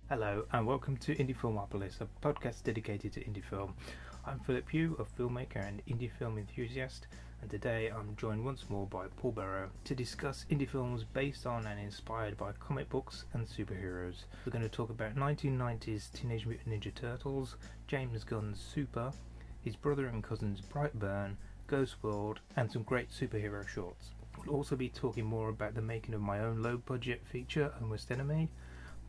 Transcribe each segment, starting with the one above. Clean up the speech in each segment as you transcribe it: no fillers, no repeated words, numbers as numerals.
Hello and welcome to IndieFilmopolis, a podcast dedicated to indie film. I'm Pugh, a filmmaker and indie film enthusiast, and today I'm joined once more by Paul Berrow to discuss indie films based on and inspired by comic books and superheroes. We're going to talk about 1990s Teenage Mutant Ninja Turtles, James Gunn's Super, his brother and cousin's Brightburn, Ghost World, and some great superhero shorts. We'll also be talking more about the making of my own low-budget feature, Almost Enemy.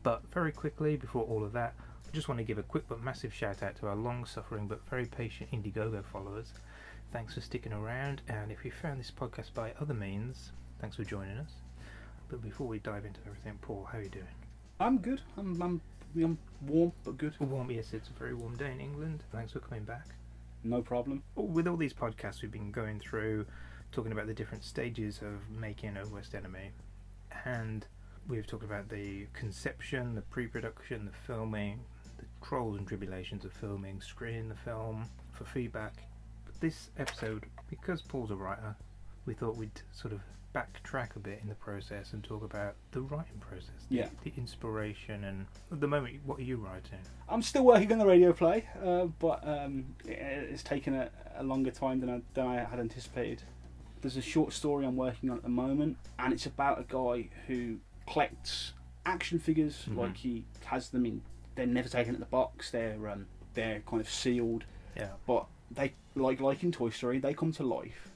But very quickly, before all of that, I just want to give a quick but massive shout out to our long-suffering but very patient Indiegogo followers. Thanks for sticking around, and if you found this podcast by other means, thanks for joining us. But before we dive into everything, Paul, how are you doing? I'm good. I'm warm but good. Warm, yes, it's a very warm day in England. Thanks for coming back. No problem. With all these podcasts we've been going through, talking about the different stages of making a West Enemy, and we've talked about the conception, the pre-production, the filming, the trials and tribulations of filming, screening the film for feedback. But this episode, because Paul's a writer, we thought we'd sort of backtrack a bit in the process and talk about the writing process, the inspiration. And at the moment, what are you writing? I'm still working on the radio play, but it's taken a longer time than I had anticipated. There's a short story I'm working on at the moment, and it's about a guy who collects action figures. Like, he has them in, they're never taken at the box, they're kind of sealed, but they like in Toy Story, they come to life,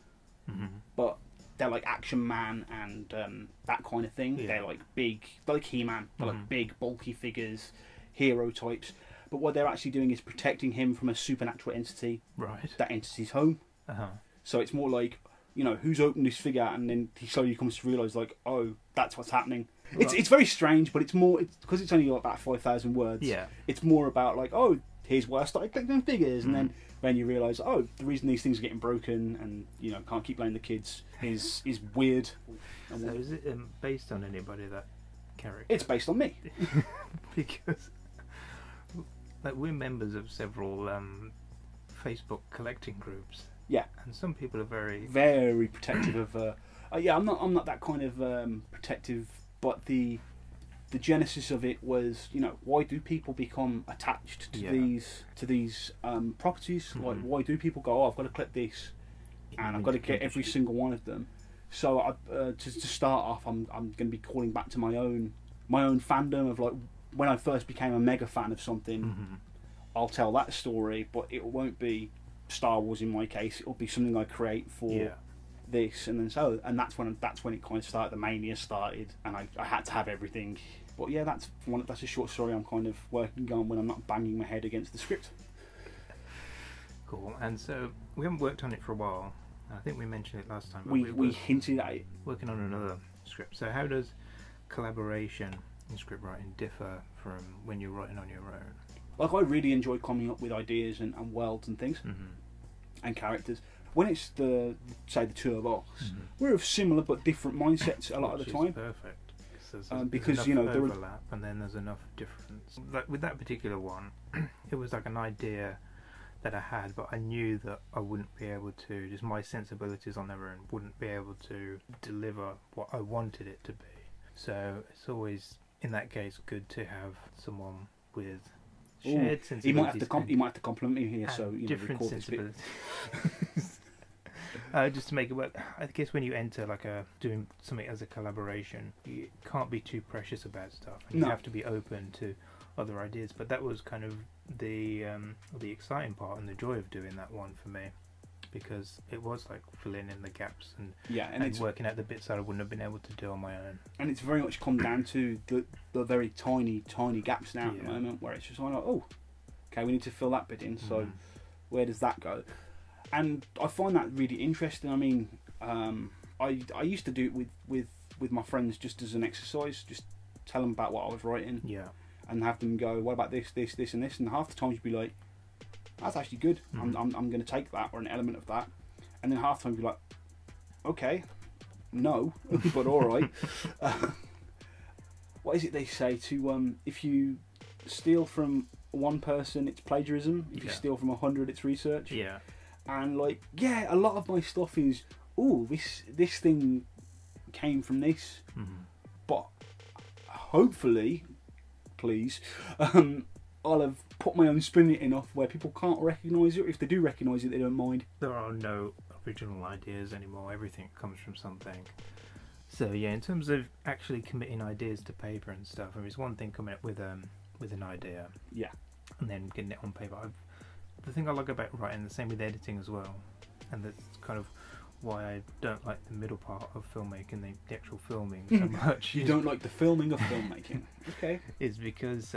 but they're like Action Man and that kind of thing. They're like big, they're like He-Man, they're like big bulky figures, hero types, but what they're actually doing is protecting him from a supernatural entity. Right. That entity's home. So it's more like, you know, who's opened this figure, and then he slowly comes to realise, like, oh, that's what's happening. Right. It's very strange, but it's because it's only about 5,000 words. Yeah. It's more about, like, oh, here's why I started collecting figures, and then you realise, oh, the reason these things are getting broken and, you know, can't keep playing the kids is weird. So is it based on anybody, that character? It's based on me. Because, like, we're members of several Facebook collecting groups. Yeah, and some people are very protective of. I'm not that kind of protective, but the genesis of it was, you know, why do people become attached to these properties? Like, why do people go, oh, I've got to collect this, and I've got to get every single one of them? So to start off, I'm going to be calling back to my own fandom of, like, when I first became a mega fan of something. I'll tell that story, but it won't be Star Wars in my case. It'll be something I create for this, and that's when it kind of started. The mania started, and I had to have everything. But yeah, that's a short story I'm kind of working on when I'm not banging my head against the script. Cool. And so we haven't worked on it for a while. I think we mentioned it last time. But we hinted at it. Working on another script. So how does collaboration in script writing differ from when you're writing on your own? Like, I really enjoy coming up with ideas and worlds and things and characters. When it's the two of us, we're of similar but different mindsets a lot of the time. Perfect. Because there's enough overlap, and then there's enough difference. Like with that particular one, it was like an idea that I had, but I knew that I wouldn't be able to. Just my sensibilities on their own wouldn't be able to deliver what I wanted it to be. So it's always, in that case, good to have someone with shared sensibilities. He might have to compliment me here, so different sensibilities. Just to make it work. I guess when you enter doing something as a collaboration, you can't be too precious about stuff, and you have to be open to other ideas. But that was kind of the exciting part and the joy of doing that one for me, because it was like filling in the gaps and working out the bits that I wouldn't have been able to do on my own. And it's very much come down to the very tiny gaps now at the moment, where it's just like, oh, okay, we need to fill that bit in. So where does that go? And I find that really interesting. I mean, I used to do it with my friends just as an exercise, just tell them about what I was writing, and have them go, what about this, and this, and half the time you'd be like, that's actually good. I'm going to take that or an element of that, and then half the time you'd be like, okay, no, but all right. What is it they say to if you steal from one person, it's plagiarism. If you steal from 100, it's research. Yeah. And a lot of my stuff is, this thing came from this, but hopefully please, I'll have put my own spin in enough where people can't recognise it. If they do recognise it, they don't mind. There are no original ideas anymore. Everything comes from something. So yeah, in terms of actually committing ideas to paper and stuff, I mean, it's one thing coming up with an idea, Yeah. and then getting it on paper. The thing I like about writing, the same with editing as well, and that's kind of why I don't like the middle part of filmmaking, the actual filming so much. You don't like the filming of filmmaking? Okay. Is because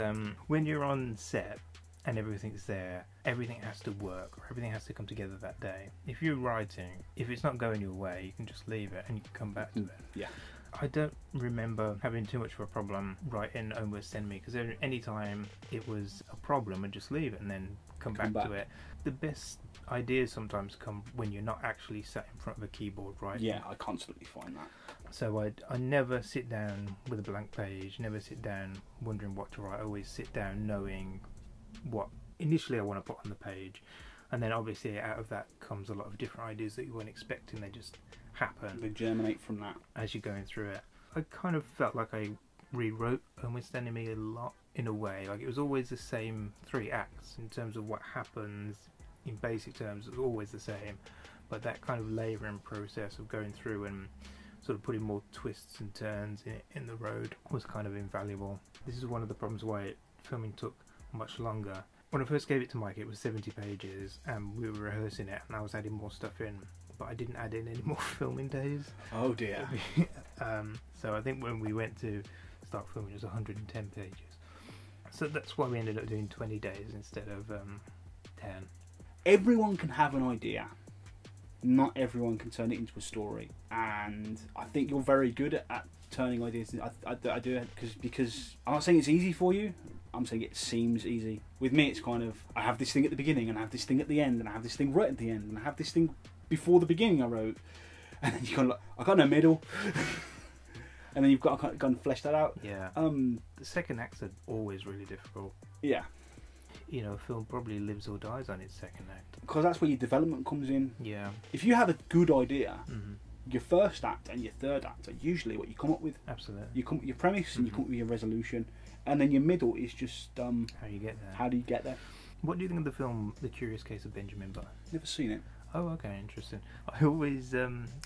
when you're on set and everything's there, everything has to work, or everything has to come together that day. If you're writing, if it's not going your way, you can just leave it and you can come back to it. Yeah. I don't remember having too much of a problem writing Almost Send Me, because any time it was a problem, I'd just leave it and then come back to it. The best ideas sometimes come when you're not actually sat in front of a keyboard writing. Yeah, I constantly find that. So I never sit down with a blank page, never sit down wondering what to write. I always sit down knowing what initially I want to put on the page, and then obviously out of that comes a lot of different ideas that you weren't expecting. They just happen. They germinate from that as you're going through it. I kind of felt like I rewrote Almost Sending Me a lot in a way. Like, it was always the same 3 acts in terms of what happens. In basic terms, it was always the same, but that kind of layering process of going through and sort of putting more twists and turns in the road was kind of invaluable. This is one of the problems why filming took much longer. When I first gave it to Mike, it was 70 pages, and we were rehearsing it, and I was adding more stuff in, but I didn't add in any more filming days. Oh dear. So I think when we went to start filming, it was 110 pages. So that's why we ended up doing 20 days instead of 10. Everyone can have an idea. Not everyone can turn it into a story, and I think you're very good at turning ideas. I do it because I'm not saying it's easy for you. I'm saying it seems easy. With me, it's kind of, I have this thing at the beginning, and I have this thing at the end, and I have this thing right at the end, and I have this thing before the beginning I wrote, and then you kind of like, I got no middle, and then you've got to kind of flesh that out. Yeah. The second acts are always really difficult. Yeah. You know, a film probably lives or dies on its second act. Because that's where your development comes in. Yeah. If you have a good idea, your first act and your third act are usually what you come up with. Absolutely. You come up with your premise and you come up with your resolution, and then your middle is just how you get there. How do you get there? What do you think of the film The Curious Case of Benjamin Button? Never seen it. Oh, okay, interesting. I always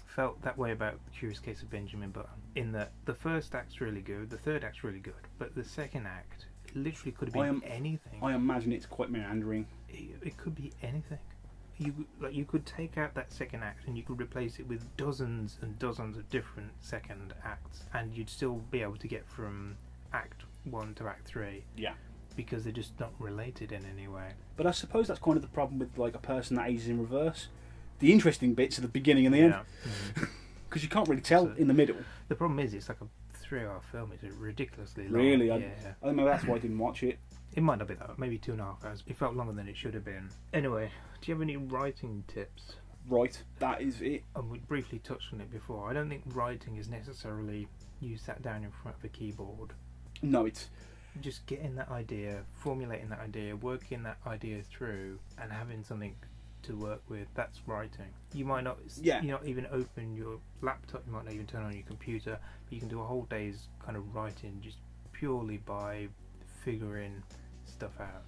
felt that way about The Curious Case of Benjamin Button, in that the first act's really good, the third act's really good, but the second act literally could have been anything. I imagine it's quite meandering. It could be anything. You could take out that second act and you could replace it with dozens and dozens of different second acts, and you'd still be able to get from act 1 to act 3. Yeah. Because they're just not related in any way. But I suppose that's kind of the problem with like a person that ages in reverse. The interesting bits are the beginning and the end. Because you can't really tell in the middle. The problem is it's like a 3-hour film. It's ridiculously long. Really? Yeah. I don't know, that's why I didn't watch it. It might not be that, maybe 2.5 hours. It felt longer than it should have been. Anyway, do you have any writing tips? Right, that is it. And we briefly touched on it before. I don't think writing is necessarily you sat down in front of a keyboard. No, it's just getting that idea, formulating that idea, working that idea through, and having something to work with. That's writing. You might not, you not even open your laptop. You might not even turn on your computer. But you can do a whole day's kind of writing just purely by figuring stuff out.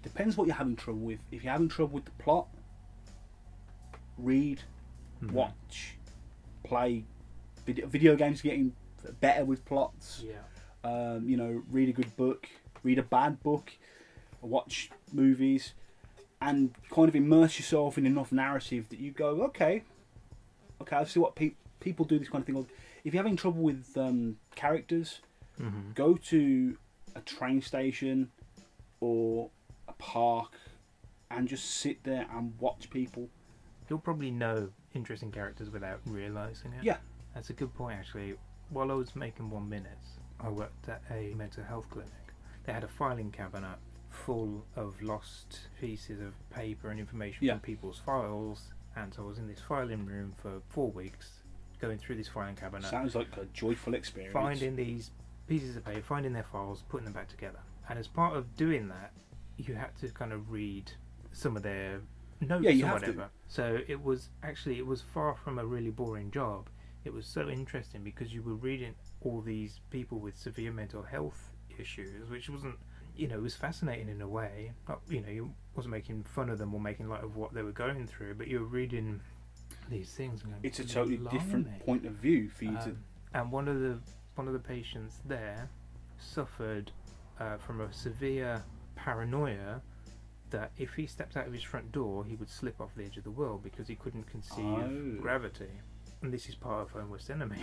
Depends what you're having trouble with. If you're having trouble with the plot, read, watch, play. Video games are getting better with plots. Yeah. Read a good book, read a bad book, watch movies, and kind of immerse yourself in enough narrative that you go, okay, I see what people do this kind of thing. If you're having trouble with characters, go to a train station or a park and just sit there and watch people. You'll probably know interesting characters without realising it. Yeah. That's a good point, actually. While I was making 1 Minute, I worked at a mental health clinic. They had a filing cabinet full of lost pieces of paper and information from people's files, and so I was in this filing room for 4 weeks, going through this filing cabinet. Sounds like a joyful experience. Finding these pieces of paper, finding their files, putting them back together. And as part of doing that, you had to kind of read some of their notes or whatever. So it was far from a really boring job. It was so interesting because you were reading all these people with severe mental health issues, which wasn't, it was fascinating in a way. Not, you wasn't making fun of them or making light of what they were going through, but you were reading these things and going, it's a totally different point of view for you to. And one of the patients there suffered from a severe paranoia that if he stepped out of his front door, he would slip off the edge of the world because he couldn't conceive gravity. And this is part of Home Worst Enemy.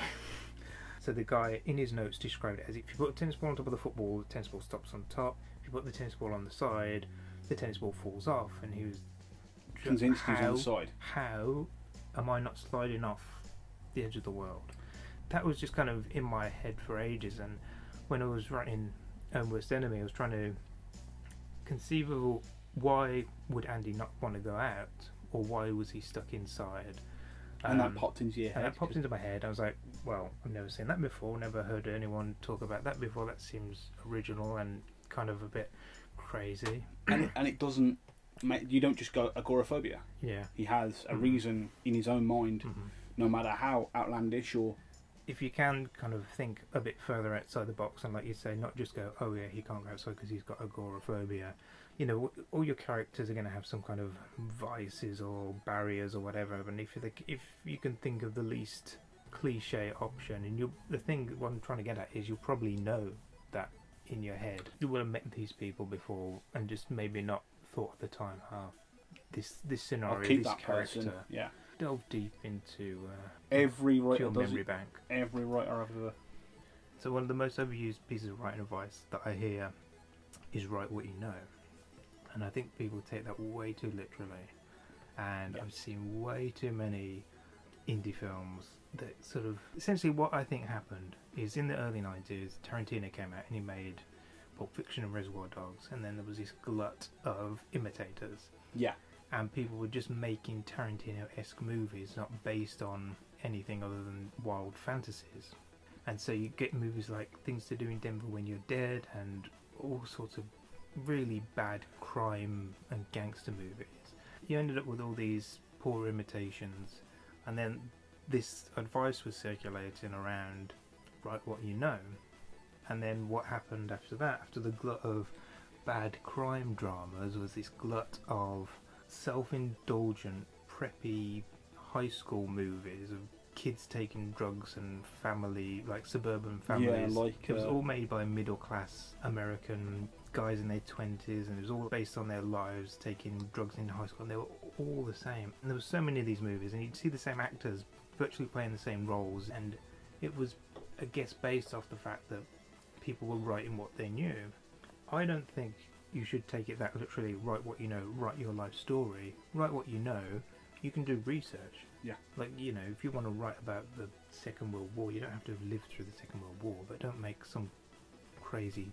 So the guy in his notes described it as, if you put a tennis ball on top of the football, the tennis ball stops on top. If you put the tennis ball on the side, the tennis ball falls off. And he was convinced he was on the side. How am I not sliding off the edge of the world? That was just kind of in my head for ages. And when I was writing Home Worst Enemy, I was trying to conceive of why would Andy not want to go out, or why was he stuck inside? And that popped into your head. And that popped into my head. I was like, well, I've never seen that before, never heard anyone talk about that before. That seems original and kind of a bit crazy. And it doesn't, you don't just go agoraphobia. Yeah. He has a reason in his own mind, no matter how outlandish or... If you can kind of think a bit further outside the box and, like you say, not just go, oh yeah, he can't go outside because he's got agoraphobia. All your characters are going to have some kind of vices or barriers or whatever. And if you can think of the least cliche option, and the thing what I'm trying to get at is you'll probably know that in your head. You will have met these people before and just maybe not thought at the time, this scenario, I'll keep this that character. person. Yeah. Delve deep into every writer your memory bank. Every writer I've ever. So one of the most overused pieces of writing advice that I hear is write what you know, and I think people take that way too literally. And I've seen way too many indie films that sort of essentially what I think happened is in the early 90s, Tarantino came out and he made Pulp Fiction and Reservoir Dogs, and then there was this glut of imitators. Yeah. And people were just making Tarantino-esque movies, not based on anything other than wild fantasies. And so you get movies like Things to Do in Denver When You're Dead, and all sorts of really bad crime and gangster movies. You ended up with all these poor imitations, and then this advice was circulating around, write what you know. And then what happened after that, after the glut of bad crime dramas, was this glut of self-indulgent, preppy high school movies of kids taking drugs and family, like suburban families. Yeah, like it was all made by middle-class American guys in their 20s, and it was all based on their lives taking drugs in high school, and they were all the same. And there were so many of these movies, and you'd see the same actors virtually playing the same roles, and it was, I guess, based off the fact that people were writing what they knew. I don't think you should take it that literally. Write what you know, write your life story, write what you know. You can do research. Yeah. Like, if you want to write about the Second World War, you don't have to have lived through the Second World War, but don't make some crazy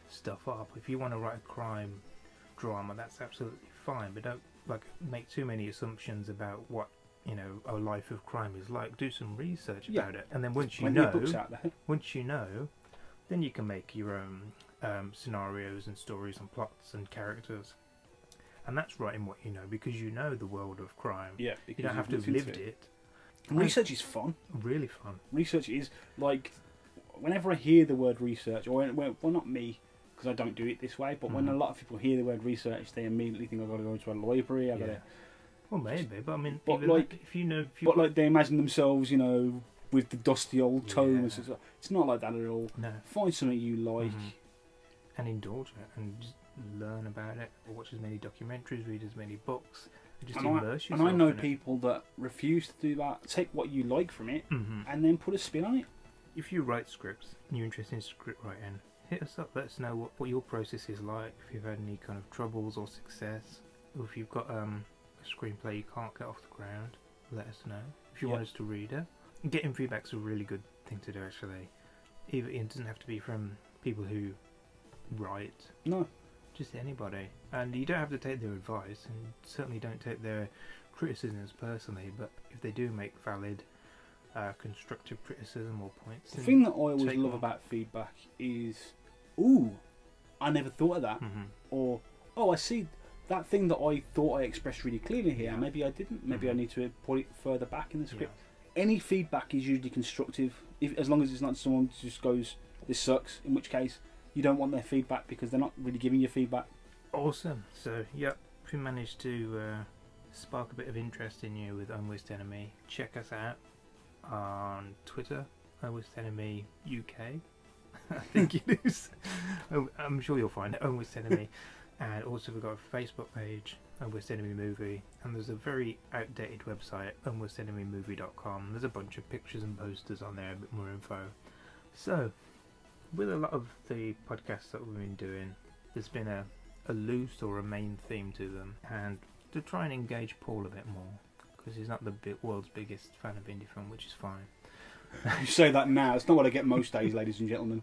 stuff up. If you want to write a crime drama, that's absolutely fine, but don't make too many assumptions about what a life of crime is like. Do some research about it, and then once you know, then you can make your own scenarios and stories and plots and characters. And that's writing what you know, because you know the world of crime. Yeah, you don't have to have lived it. Research is fun. Really fun. Research is, like, whenever I hear the word research, or well, not me, because I don't do it this way, but when a lot of people hear the word research, they immediately think I've got to go to a library. I've got to. Well, maybe, but I mean, but like, if they imagine themselves, with the dusty old tomes. Yeah. It's not like that at all. No. Find something you like, and indulge it, and just learn about it, or watch as many documentaries, read as many books, and just immerse yourself. And I know people that refuse to do that. Take what you like from it, and then put a spin on it. If you write scripts and you're interested in script writing, hit us up. Let us know what your process is like. If you've had any kind of troubles or success, or if you've got a screenplay you can't get off the ground, let us know. If you want us to read it, getting feedback's a really good thing to do. Actually, it doesn't have to be from people who write. No. Just anybody, and you don't have to take their advice, and certainly don't take their criticisms personally, but if they do make valid constructive criticism or points, the thing that I always love about feedback is, ooh, I never thought of that, or oh, I see that thing that I thought I expressed really clearly here, maybe I didn't, maybe I need to put it further back in the script. Any feedback is usually constructive, as long as it's not someone who just goes, this sucks, in which case you don't want their feedback because they're not really giving you feedback. Awesome. So, yep, if we managed to spark a bit of interest in you with Unworst Enemy, check us out on Twitter, Unworst Enemy UK. I think it is. I'm sure you'll find it, Unworst Enemy. And also we've got a Facebook page, Unworst Enemy Movie, and there's a very outdated website, unworstenemymovie.com. There's a bunch of pictures and posters on there, a bit more info. So, with a lot of the podcasts that we've been doing, there's been a loose or a main theme to them, and to try and engage Paul a bit more, because he's not the world's biggest fan of indie film, which is fine. You say that now, it's not what I get most days, ladies and gentlemen.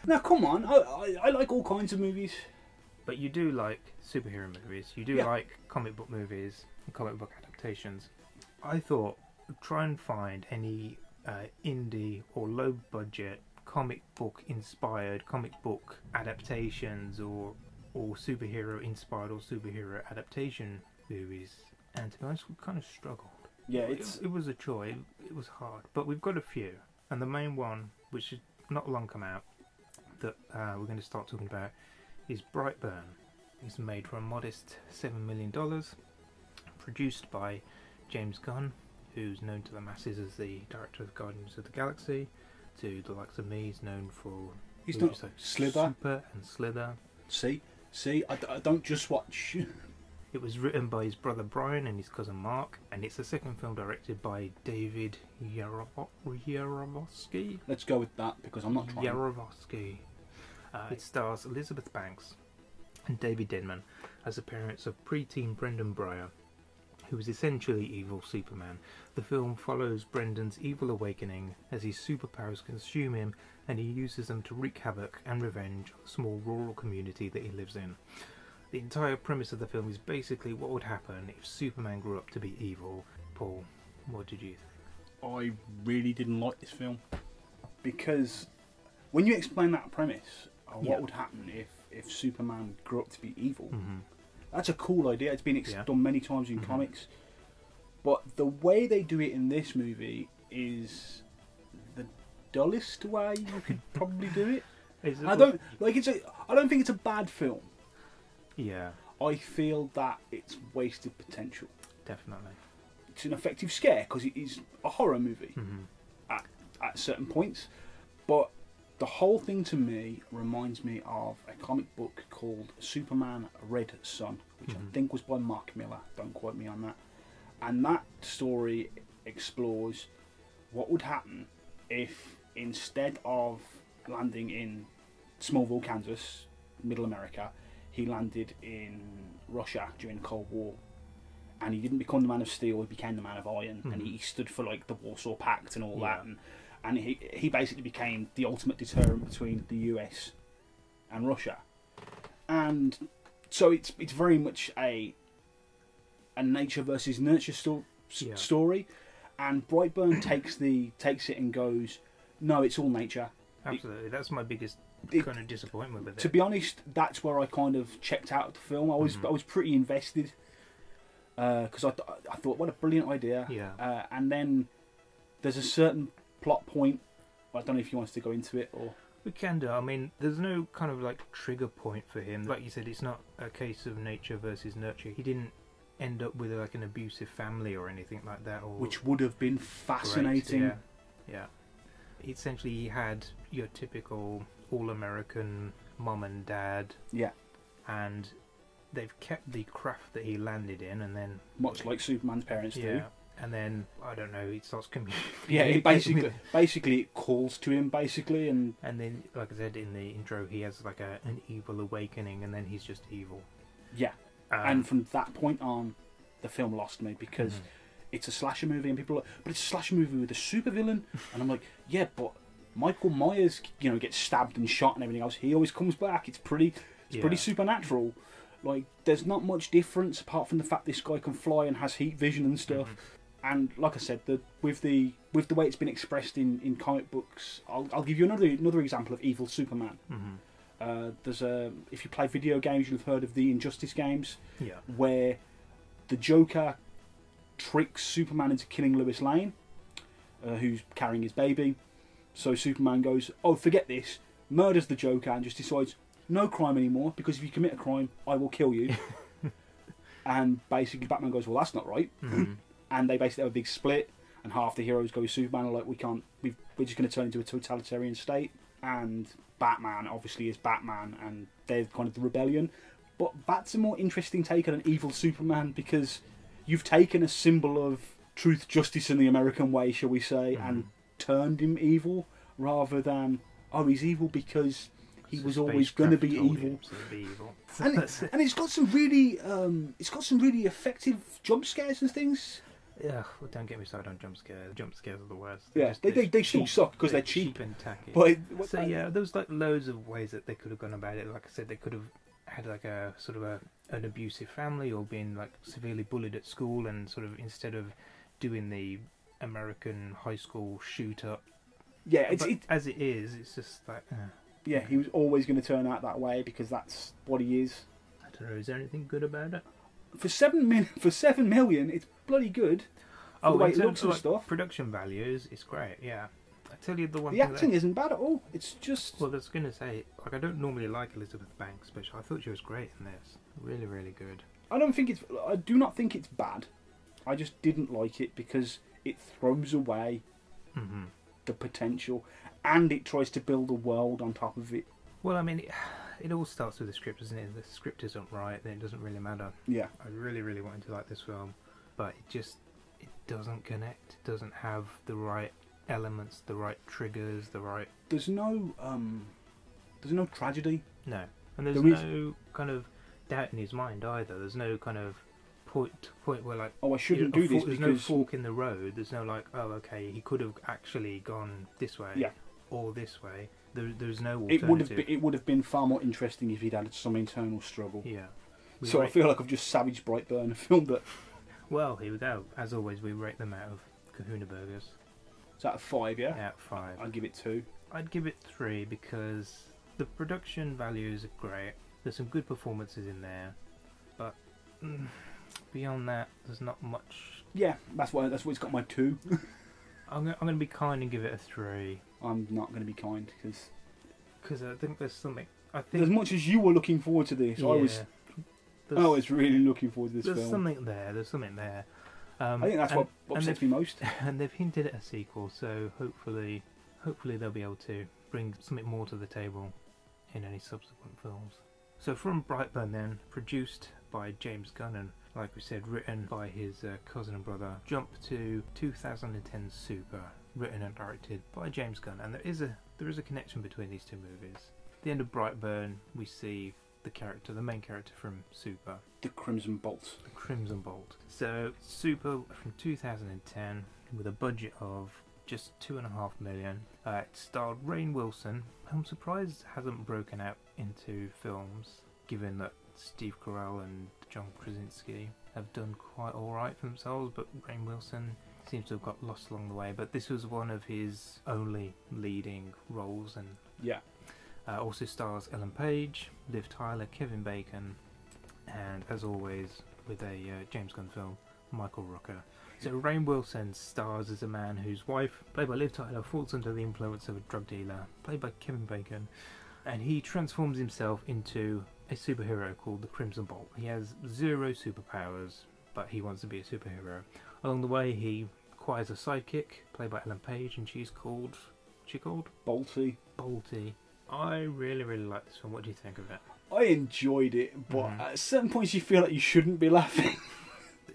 Now, come on, I like all kinds of movies. But you do like superhero movies, you do like comic book movies and comic book adaptations. I thought, try and find any indie or low budget comic book inspired comic book adaptations or superhero inspired or superhero adaptation movies, and to be honest, we kind of struggled. Yeah, it was a choice. It was hard, but we've got a few, and the main one, which is not long come out, that we're going to start talking about, is Brightburn. It's made for a modest $7 million, produced by James Gunn, who's known to the masses as the director of Guardians of the Galaxy. To the likes of me, he's known for he's not like Slither. Super and Slither. See, I don't just watch. It was written by his brother Brian and his cousin Mark, and it's the second film directed by David Yarovesky. Let's go with that because I'm not trying. Yarovesky. It stars Elizabeth Banks and David Denman as the parents of preteen Brendan Breyer, who is essentially evil Superman. The film follows Brendan's evil awakening as his superpowers consume him, and he uses them to wreak havoc and revenge on the small rural community that he lives in. The entire premise of the film is basically what would happen if Superman grew up to be evil. Paul, what did you think? I really didn't like this film because when you explain that premise, what would happen if Superman grew up to be evil? Mm-hmm. That's a cool idea. It's been done many times in comics, but the way they do it in this movie is the dullest way you could probably do it. I don't think it's a bad film. Yeah. I feel that it's wasted potential. Definitely. It's an effective scare because it is a horror movie at certain points, but the whole thing to me reminds me of a comic book called Superman Red Son, which I think was by Mark Miller. Don't quote me on that. And that story explores what would happen if instead of landing in Smallville, Kansas, Middle America, he landed in Russia during the Cold War. And he didn't become the Man of Steel, he became the Man of Iron. And he stood for like the Warsaw Pact and all that. And he basically became the ultimate deterrent between the US and Russia. And so it's very much a nature versus nurture story. And Brightburn takes it and goes, no, it's all nature. Absolutely, that's my biggest kind of disappointment with it. To be honest, that's where I kind of checked out of the film. I was pretty invested because I thought, what a brilliant idea. Yeah. And then there's a certain plot point. I don't know if you want us to go into it or. We can do. I mean, there's no kind of like trigger point for him. Like you said, it's not a case of nature versus nurture. He didn't end up with like an abusive family or anything like that. Or which would have been fascinating. Great. Yeah. Essentially, he had your typical all-American mom and dad. Yeah. And they've kept the craft that he landed in, and then much like Superman's parents do. And then I don't know, he starts communicating. Yeah, he basically it calls to him basically, and then like I said in the intro, he has like an evil awakening, and then he's just evil. Yeah, and from that point on, the film lost me because it's a slasher movie, and people are like, but it's a slasher movie with a supervillain, and I'm like, yeah, but Michael Myers, gets stabbed and shot and everything else. He always comes back. It's pretty supernatural. Like, there's not much difference apart from the fact this guy can fly and has heat vision and stuff. And like I said, with the way it's been expressed in comic books, I'll give you another example of evil Superman. There's if you play video games, you'll have heard of the Injustice games, where the Joker tricks Superman into killing Lois Lane, who's carrying his baby. So Superman goes, "Oh, forget this. murders the Joker and just decides no crime anymore, because if you commit a crime, I will kill you. And basically Batman goes, well, that's not right. Mm-hmm. And they basically have a big split, and half the heroes go with Superman, are like, we're just going to turn into a totalitarian state. And Batman obviously is Batman, and they're kind of the rebellion. But that's a more interesting take on an evil Superman, because you've taken a symbol of truth, justice in the American way, shall we say, and turned him evil, rather than, oh, he's evil because he was always going to be evil. And it's got some really effective jump scares and things. Yeah, well, don't get me started on jump scares. Jump scares are the worst. Yeah, they still suck because they're cheap and tacky. But there was like loads of ways that they could have gone about it. Like I said, they could have had like a sort of an abusive family, or been like severely bullied at school, and sort of instead of doing the American high school shoot up. Yeah, as it is, it's just like. Yeah, he was always going to turn out that way because that's what he is. I don't know. Is there anything good about it? For $7 million, it's bloody good. For the way it looks and stuff. Production values, it's great. Yeah, I tell you the one. The acting isn't bad at all. It's just. Well, I was going to say, like, I don't normally like Elizabeth Banks, but I thought she was great in this. Really, really good. I do not think it's bad. I just didn't like it because it throws away the potential, and it tries to build a world on top of it. Well, I mean, it all starts with the script, doesn't it? If the script isn't right, then it doesn't really matter. Yeah. I really, really wanted to like this film, but it doesn't connect. It doesn't have the right elements, the right triggers, the right... There's no tragedy. No. And there's no kind of doubt in his mind either. There's no kind of point where, like... Oh, I shouldn't do this because... There's no fork in the road. There's no, like, oh, okay, he could have actually gone this way or this way. There's no alternative. It would have been far more interesting if he'd had some internal struggle. Yeah. I feel like I've just savaged Brightburn, a film that... Well, here we go. As always, we rate them out of Kahuna Burgers. It's out of 5, yeah? Out of 5. I'd give it 2. I'd give it 3 because the production values are great. There's some good performances in there, but beyond that, there's not much. Yeah, that's why it's got my 2. I'm going to be kind and give it a 3. I'm not going to be kind because I think there's something. I think as much as you were looking forward to this, I was really looking forward to this film. There's something there. I think that's what upsets me most. And they've hinted at a sequel, so hopefully they'll be able to bring something more to the table in any subsequent films. So from Brightburn then, produced by James Gunn and, like we said, written by his cousin and brother, jump to 2010 Super, written and directed by James Gunn. And there is a connection between these two movies. At the end of Brightburn, we see the main character from Super. The Crimson Bolt. So, Super from 2010, with a budget of just $2.5 million. It starred Rainn Wilson, who I'm surprised hasn't broken out into films, given that Steve Carell and John Krasinski have done quite alright for themselves, but Rainn Wilson seems to have got lost along the way. But this was one of his only leading roles, and also stars Ellen Page, Liv Tyler, Kevin Bacon, and as always with a James Gunn film, Michael Rooker. So Rainn Wilson stars as a man whose wife, played by Liv Tyler, falls under the influence of a drug dealer, played by Kevin Bacon, and he transforms himself into a superhero called the Crimson Bolt. He has 0 superpowers, but he wants to be a superhero. Along the way, he acquires a sidekick, played by Ellen Page, and she's called Bolty. I really, really like this one. What do you think of it? I enjoyed it, but at certain points you feel like you shouldn't be laughing.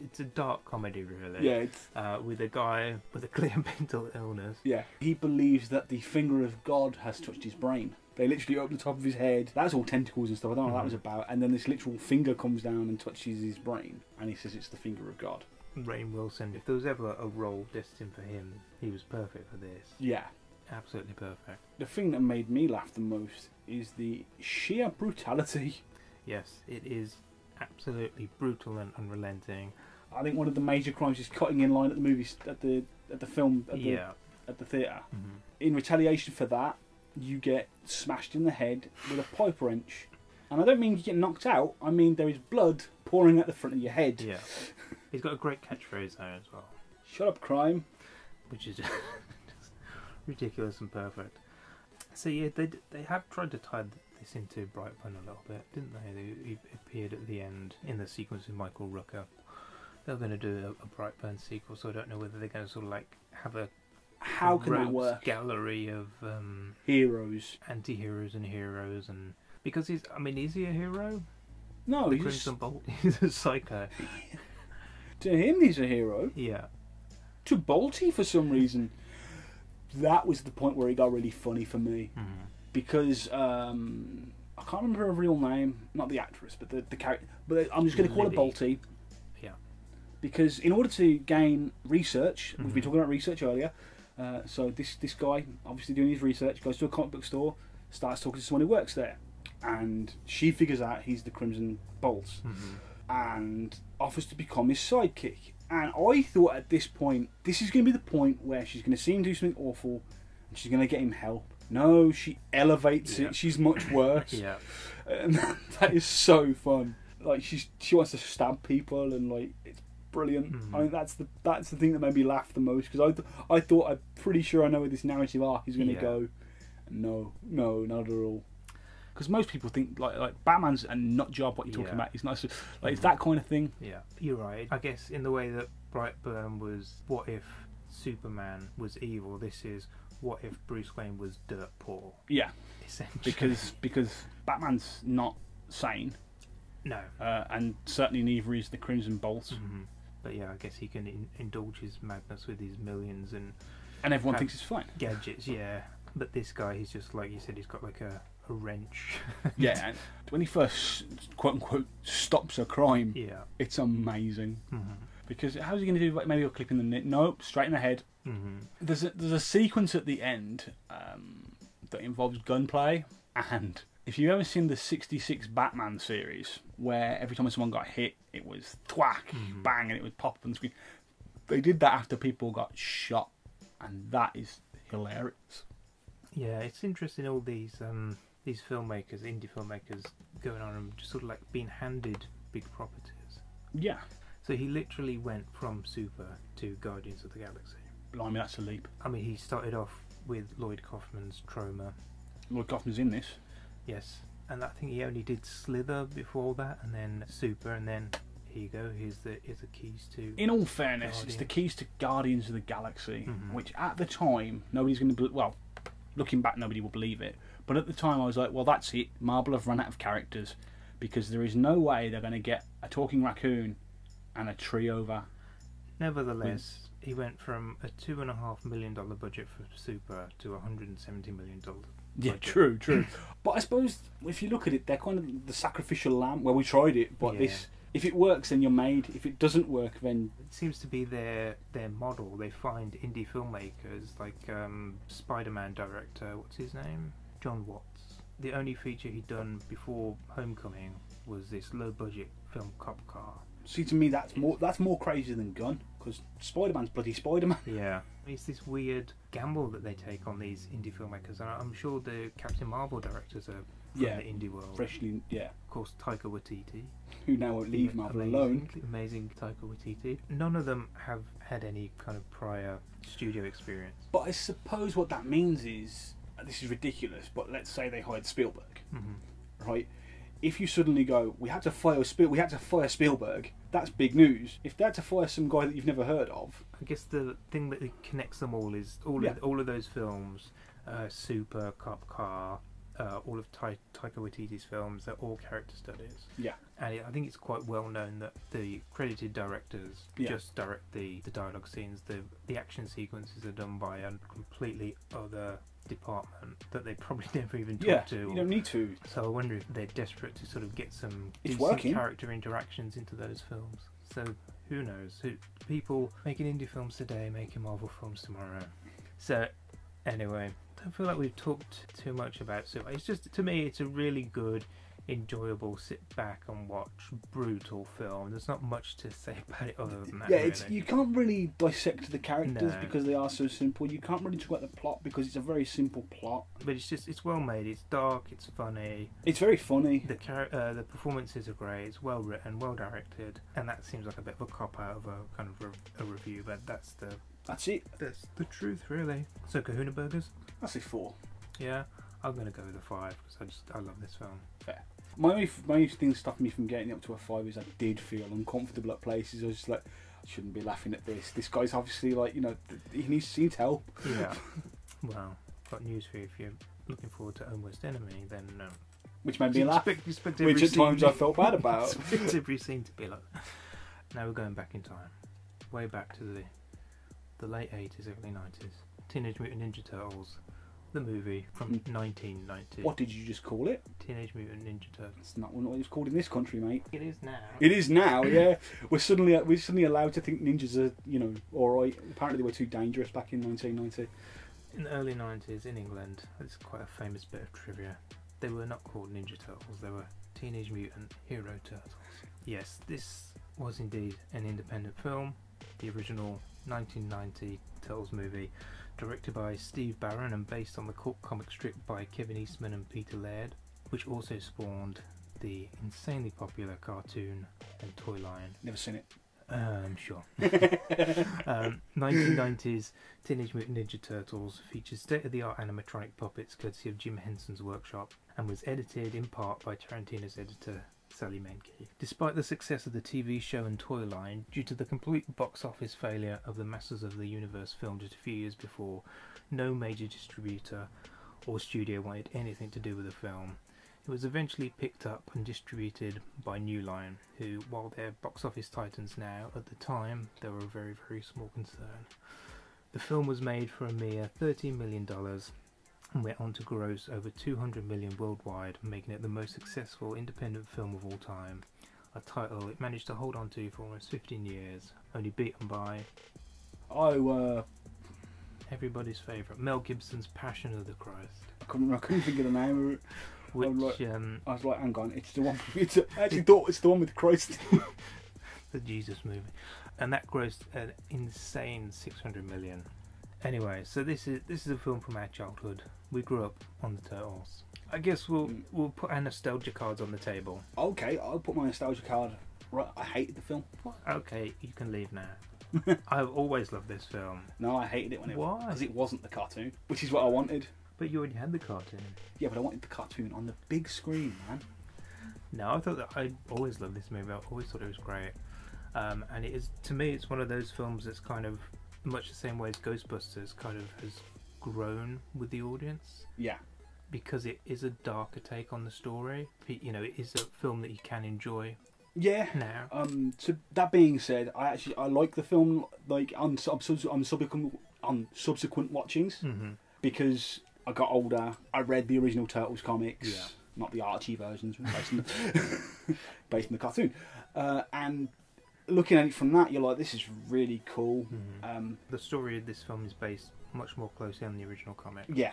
It's a dark comedy, really. Yeah, it's... with a guy with a clear mental illness. Yeah, he believes that the finger of God has touched his brain. They literally open the top of his head. That's all tentacles and stuff. I don't know what that was about. And then this literal finger comes down and touches his brain, and he says it's the finger of God. Rainn Wilson, if there was ever a role destined for him, he was perfect for this. Yeah. Absolutely perfect. The thing that made me laugh the most is the sheer brutality. Yes, it is absolutely brutal and unrelenting. I think one of the major crimes is cutting in line at the movies, at the theatre. In retaliation for that, you get smashed in the head with a pipe wrench. And I don't mean you get knocked out, I mean there is blood pouring out the front of your head. Yeah. He's got a great catchphrase there as well. Shut up, crime. Which is just ridiculous and perfect. So yeah, they have tried to tie this into Brightburn a little bit, didn't they? He appeared at the end in the sequence with Michael Rooker. They're going to do a Brightburn sequel, so I don't know whether they're going to sort of like have a how can that rogues work? gallery of Heroes, anti-heroes and heroes, and because is he a hero? No, The he's Crimson Bolt. He's a psycho. to him he's a hero. Yeah. To Bolty, for some reason, that was the point where it got really funny for me. Because I can't remember her real name, not the actress, but the character. But I'm just going to call her Bolty. Yeah. Because in order to gain research, we've been talking about research earlier. So this guy, obviously doing his research, goes to a comic book store, starts talking to someone who works there, and she figures out he's the Crimson Bolt, and offers to become his sidekick. And I thought at this point, this is going to be the point where she's going to see him do something awful, and she's going to get him help. No, she elevates it. She's much worse. Yeah. And that is so fun. Like she wants to stab people, and like it's brilliant. I mean, that's the thing that made me laugh the most, because I thought I'm pretty sure I know where this narrative arc is going to go. No, not at all. Because most people think like Batman's a nut job. What you're talking about, it's not like it's that kind of thing. Yeah, you're right. I guess in the way that Brightburn was, what if Superman was evil? This is what if Bruce Wayne was dirt poor? Yeah, essentially. because Batman's not sane. No, and certainly neither is the Crimson Bolt. But yeah, I guess he can indulge his madness with his millions and everyone thinks it's fine. Gadgets, yeah. But this guy, he's just like you said, he's got like a wrench. Yeah, and when he first quote unquote stops a crime, it's amazing. Because how's he going to do? Maybe a clip in the neck? Nope, straight in the head. There's a sequence at the end that involves gunplay, and if you've ever seen the '66 Batman series, where every time someone got hit, it was thwack, bang, and it would pop up on the screen. They did that after people got shot, and that is hilarious. Yeah, it's interesting, all these filmmakers, indie filmmakers, going on and just sort of like being handed big properties. Yeah. So he literally went from Super to Guardians of the Galaxy. Blimey, that's a leap. I mean, he started off with Lloyd Kaufman's Troma. Lloyd Kaufman's in this. Yes, and I think he only did Slither before that, and then Super, and then here you go. Here's the keys to. In all fairness, it's the keys to Guardians of the Galaxy, which at the time nobody's going to. Well, looking back, nobody will believe it. But at the time, I was like, well, that's it. Marvel have run out of characters, because there is no way they're going to get a talking raccoon and a tree over. Nevertheless, he went from a $2.5 million budget for Super to $170 million. Yeah, true. But I suppose if you look at it, they're kind of the sacrificial lamb. Well, we tried it, but this, if it works, then you're made. If it doesn't work, then it seems to be their model. They find indie filmmakers like Spider-Man director, what's his name, John Watts. The only feature he'd done before Homecoming was this low-budget film Cop Car. See, to me, that's more crazy than Gunn, because Spider-Man's bloody Spider-Man. Yeah, it's this weird gamble that they take on these indie filmmakers, and I'm sure the Captain Marvel directors are from the indie world. Freshly, Of course, Taika Waititi, who now won't leave Marvel alone. Amazing Taika Waititi. None of them have had any kind of prior studio experience. But I suppose what that means is, this is ridiculous, but let's say they hired Spielberg, right? If you suddenly go, we had to fire Spielberg, that's big news. If they had to fire some guy that you've never heard of, I guess the thing that connects them all is all of those films, Super, Cop Car, all of Taika Waititi's films, they're all character studies. Yeah. And I think it's quite well known that the credited directors just direct the dialogue scenes. The action sequences are done by a completely other department that they probably never even talk to. You don't need to. So I wonder if they're desperate to sort of get some character interactions into those films. So who knows? People making indie films today, making Marvel films tomorrow. So anyway, I don't feel like we've talked too much about Super. It's just, to me, it's a really good, enjoyable sit back and watch brutal film. There's not much to say about it other than that. Yeah, really. you can't really dissect the characters because they are so simple. You can't really talk about the plot because it's a very simple plot. But it's well made. It's dark. It's funny. It's very funny. The performances are great. It's well written, well directed, and that seems like a bit of a cop out of a kind of a review. But that's it. That's the truth, really. So Kahuna Burgers. I say 4. Yeah, I'm going to go with a 5 because I love this film. Fair. My only thing stopping me from getting it up to a 5 is I did feel uncomfortable at places. I was just like, I shouldn't be laughing at this. This guy's obviously like, you know, he needs help. Yeah. Well, got news for you. If you're looking forward to Almost Enemy, then which made me laugh. Expect which at times I felt bad about. Expect every scene to be like. Now we're going back in time, way back to the late 80s, early 90s. Teenage Mutant Ninja Turtles, the movie from 1990. What did you just call it? Teenage Mutant Ninja Turtles. It's not what it's called in this country, mate. It is now. It is now, yeah. We're suddenly allowed to think ninjas are, you know, alright. Apparently they were too dangerous back in 1990. In the early 90s in England, it's quite a famous bit of trivia. They were not called Ninja Turtles, they were Teenage Mutant Hero Turtles. Yes, this was indeed an independent film, the original 1990 Turtles movie, directed by Steve Barron and based on the cult comic strip by Kevin Eastman and Peter Laird, which also spawned the insanely popular cartoon and toy line. Never seen it. Sure. 1990s Teenage Mutant Ninja Turtles features state-of-the-art animatronic puppets courtesy of Jim Henson's workshop and was edited in part by Tarantino's editor Sally Menke. Despite the success of the TV show and toy line, due to the complete box office failure of the Masters of the Universe film just a few years before, no major distributor or studio wanted anything to do with the film. It was eventually picked up and distributed by New Line, who, while they're box office titans now, at the time they were a very, very small concern. The film was made for a mere $13 million and went on to gross over $200 million worldwide, making it the most successful independent film of all time. A title it managed to hold on to for almost 15 years, only beaten by everybody's favourite, Mel Gibson's Passion of the Christ. I couldn't think of the name of it. Which, I was like, hang on, it's the one. I actually thought it's the one with Christ. The Jesus movie, and that grossed an insane 600 million. Anyway, so this is a film from our childhood. We grew up on the Turtles. I guess we'll put our nostalgia cards on the table. Okay, I'll put my nostalgia card. Right, I hated the film. What? Okay, you can leave now. I've always loved this film. No, I hated it when Why? Because it wasn't the cartoon, which is what I wanted. But you already had the cartoon. Yeah, but I wanted the cartoon on the big screen, man. No, I thought that I always loved this movie. I always thought it was great. And it is, to me, it's one of those films that's kind of much the same way as Ghostbusters kind of has grown with the audience. Yeah. Because it is a darker take on the story. You know, it is a film that you can enjoy. Yeah. Now. So that being said, I like the film like on subsequent watchings because I got older. I read the original Turtles comics, not the Archie versions based on the cartoon. And looking at it from that, you're like, this is really cool. The story of this film is based much more closely on the original comic. Yeah.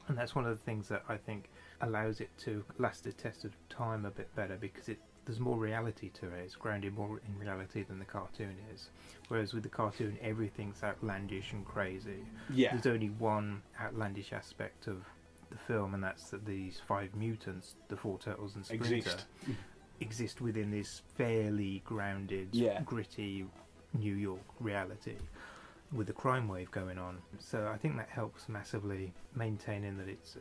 And that's one of the things that I think allows it to last the test of time a bit better because there's more reality to it. It's grounded more in reality than the cartoon is. Whereas with the cartoon, everything's outlandish and crazy. Yeah. There's only one outlandish aspect of the film, and that's that these 5 mutants, the 4 Turtles and Splinter, exist within this fairly grounded, gritty New York reality with the crime wave going on. So I think that helps massively maintaining that it's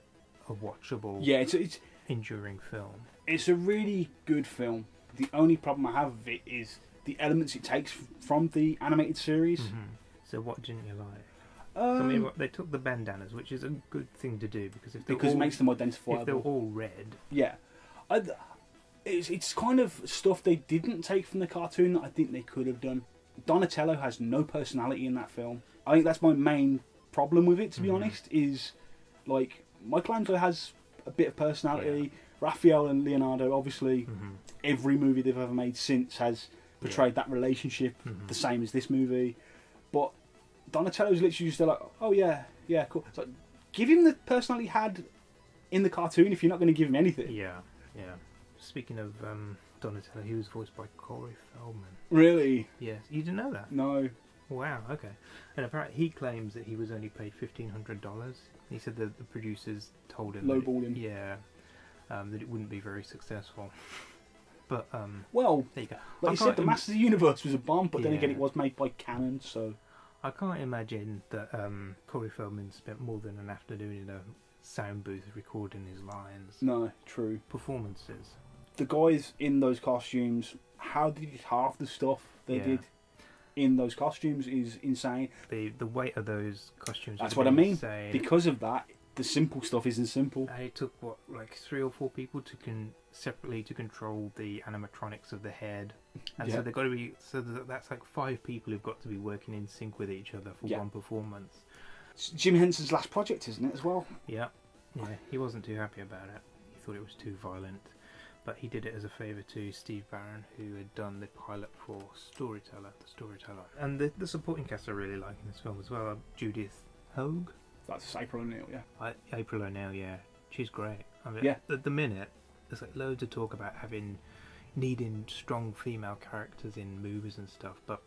a watchable, it's enduring film. It's a really good film. The only problem I have with it is the elements it takes from the animated series. So what didn't you like? I mean, they took the bandanas, which is a good thing to do because it makes them identifiable. If they're all red, it's kind of stuff they didn't take from the cartoon that I think they could have done. Donatello has no personality in that film. I think that's my main problem with it, to be honest. Is like Michelangelo has a bit of personality. Raphael and Leonardo, obviously, every movie they've ever made since has portrayed that relationship the same as this movie. But Donatello's literally just like, oh yeah, cool. It's like, give him the personality he had in the cartoon if you're not going to give him anything. Yeah. Speaking of Donatello, he was voiced by Corey Feldman. Really? Yes. You didn't know that? No. Wow, okay. And apparently he claims that he was only paid $1,500. He said that the producers told him lowball him. Yeah. That it wouldn't be very successful. But, well, there you go. Like you said, the Masters of the Universe was a bomb, but then again it was made by Canon, so... I can't imagine that Corey Feldman spent more than an afternoon in a sound booth recording his lines. No, true. Performances. The guys in those costumes, how they did half the stuff they did in those costumes is insane. The weight of those costumes. That's what I mean. Insane. Because of that, the simple stuff isn't simple. It took like 3 or 4 people separately to control the animatronics of the head, and so they've got to be. So that's like 5 people who've got to be working in sync with each other for one performance. It's Jim Henson's last project, isn't it, as well? Yeah. He wasn't too happy about it. He thought it was too violent, but he did it as a favour to Steve Barron, who had done the pilot for The Storyteller, and the supporting cast I really like in this film as well. Judith Hoag. That's April O'Neil, April O'Neil, she's great. I mean, at the minute, there's like loads of talk about needing strong female characters in movies and stuff, but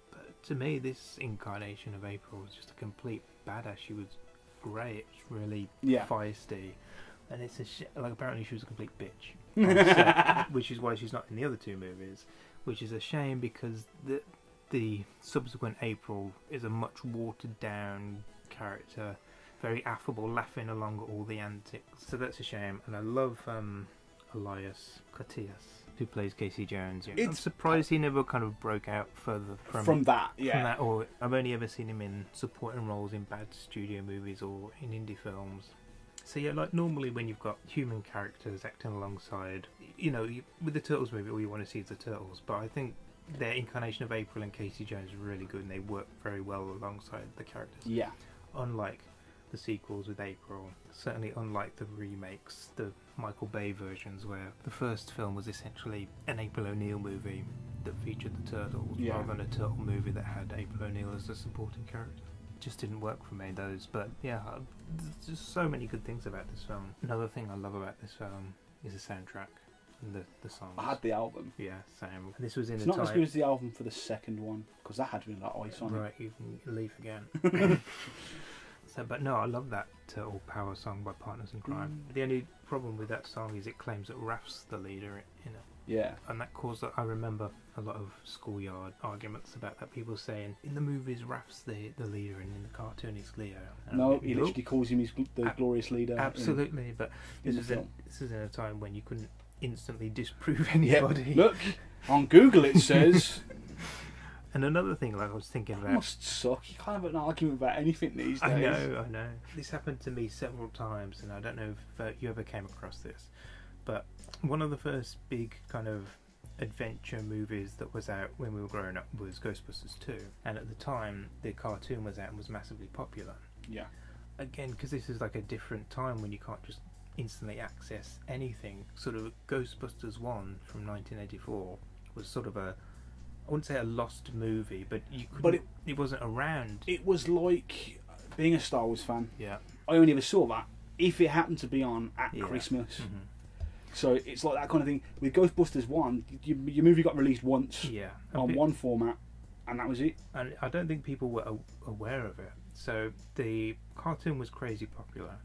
to me, this incarnation of April was just a complete badass. She was great. She's really feisty, and it's like apparently she was a complete bitch on set, which is why she's not in the other 2 movies, which is a shame because the subsequent April is a much watered down character. Very affable, laughing along at all the antics. So that's a shame. And I love Elias Koteas, who plays Casey Jones. I'm surprised he never kind of broke out further from that. Or I've only ever seen him in supporting roles in bad studio movies or in indie films. So like normally when you've got human characters acting alongside, with the Turtles movie, all you want to see is the Turtles. But I think their incarnation of April and Casey Jones is really good, and they work very well alongside the characters. Yeah. Unlike the sequels with April, certainly unlike the remakes, the Michael Bay versions, where the first film was essentially an April O'Neil movie that featured the Turtles rather than a Turtle movie that had April O'Neil as a supporting character. It just didn't work for me, those. But there's just so many good things about this film. Another thing I love about this film is the soundtrack and the songs. I had the album. Yeah, same. And this was in it's not as good as the album for the second one, because that had really like ice on it. Right, you can leave again. But no, I love that Turtle Power song by Partners in Crime. The only problem with that song is it claims that Raph's the leader in it. Yeah. And that caused, I remember a lot of schoolyard arguments about that. People saying, in the movies Raph's the leader and in the cartoon it's Leo. And no, he literally calls him the glorious leader. Absolutely, but this is in a time when you couldn't instantly disprove anybody. Yeah. Look, on Google it says... And another thing, like I was thinking about... That must suck. You can't have an argument about anything these days. I know. This happened to me several times, and I don't know if you ever came across this, but one of the first big kind of adventure movies that was out when we were growing up was Ghostbusters 2. And at the time, the cartoon was out and was massively popular. Yeah. Again, because this is like a different time when you can't just instantly access anything. Sort of Ghostbusters 1 from 1984 was sort of I wouldn't say a lost movie, but it wasn't around. It was like being a Star Wars fan. Yeah. I only ever saw that if it happened to be on at Christmas. Mm-hmm. So it's like that kind of thing. With Ghostbusters 1, your movie got released once on one format, and that was it. And I don't think people were aware of it. So the cartoon was crazy popular,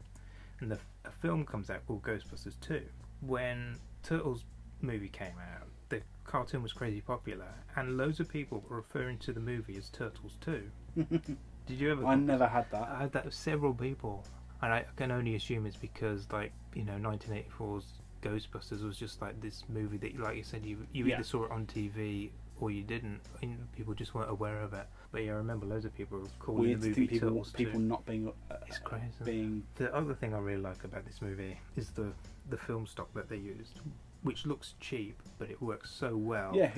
and a film comes out called Ghostbusters 2. When Turtles movie came out, the cartoon was crazy popular, and loads of people were referring to the movie as Turtles 2. Did you ever? I never had that. I had that with several people, and I can only assume it's because 1984's Ghostbusters was just like this movie that, like you said, you either saw it on TV or you didn't, and people just weren't aware of it. But I remember loads of people calling the movie Turtles 2. People not being it's crazy. The other thing I really like about this movie is the film stock that they used, which looks cheap, but it works so well. Yeah,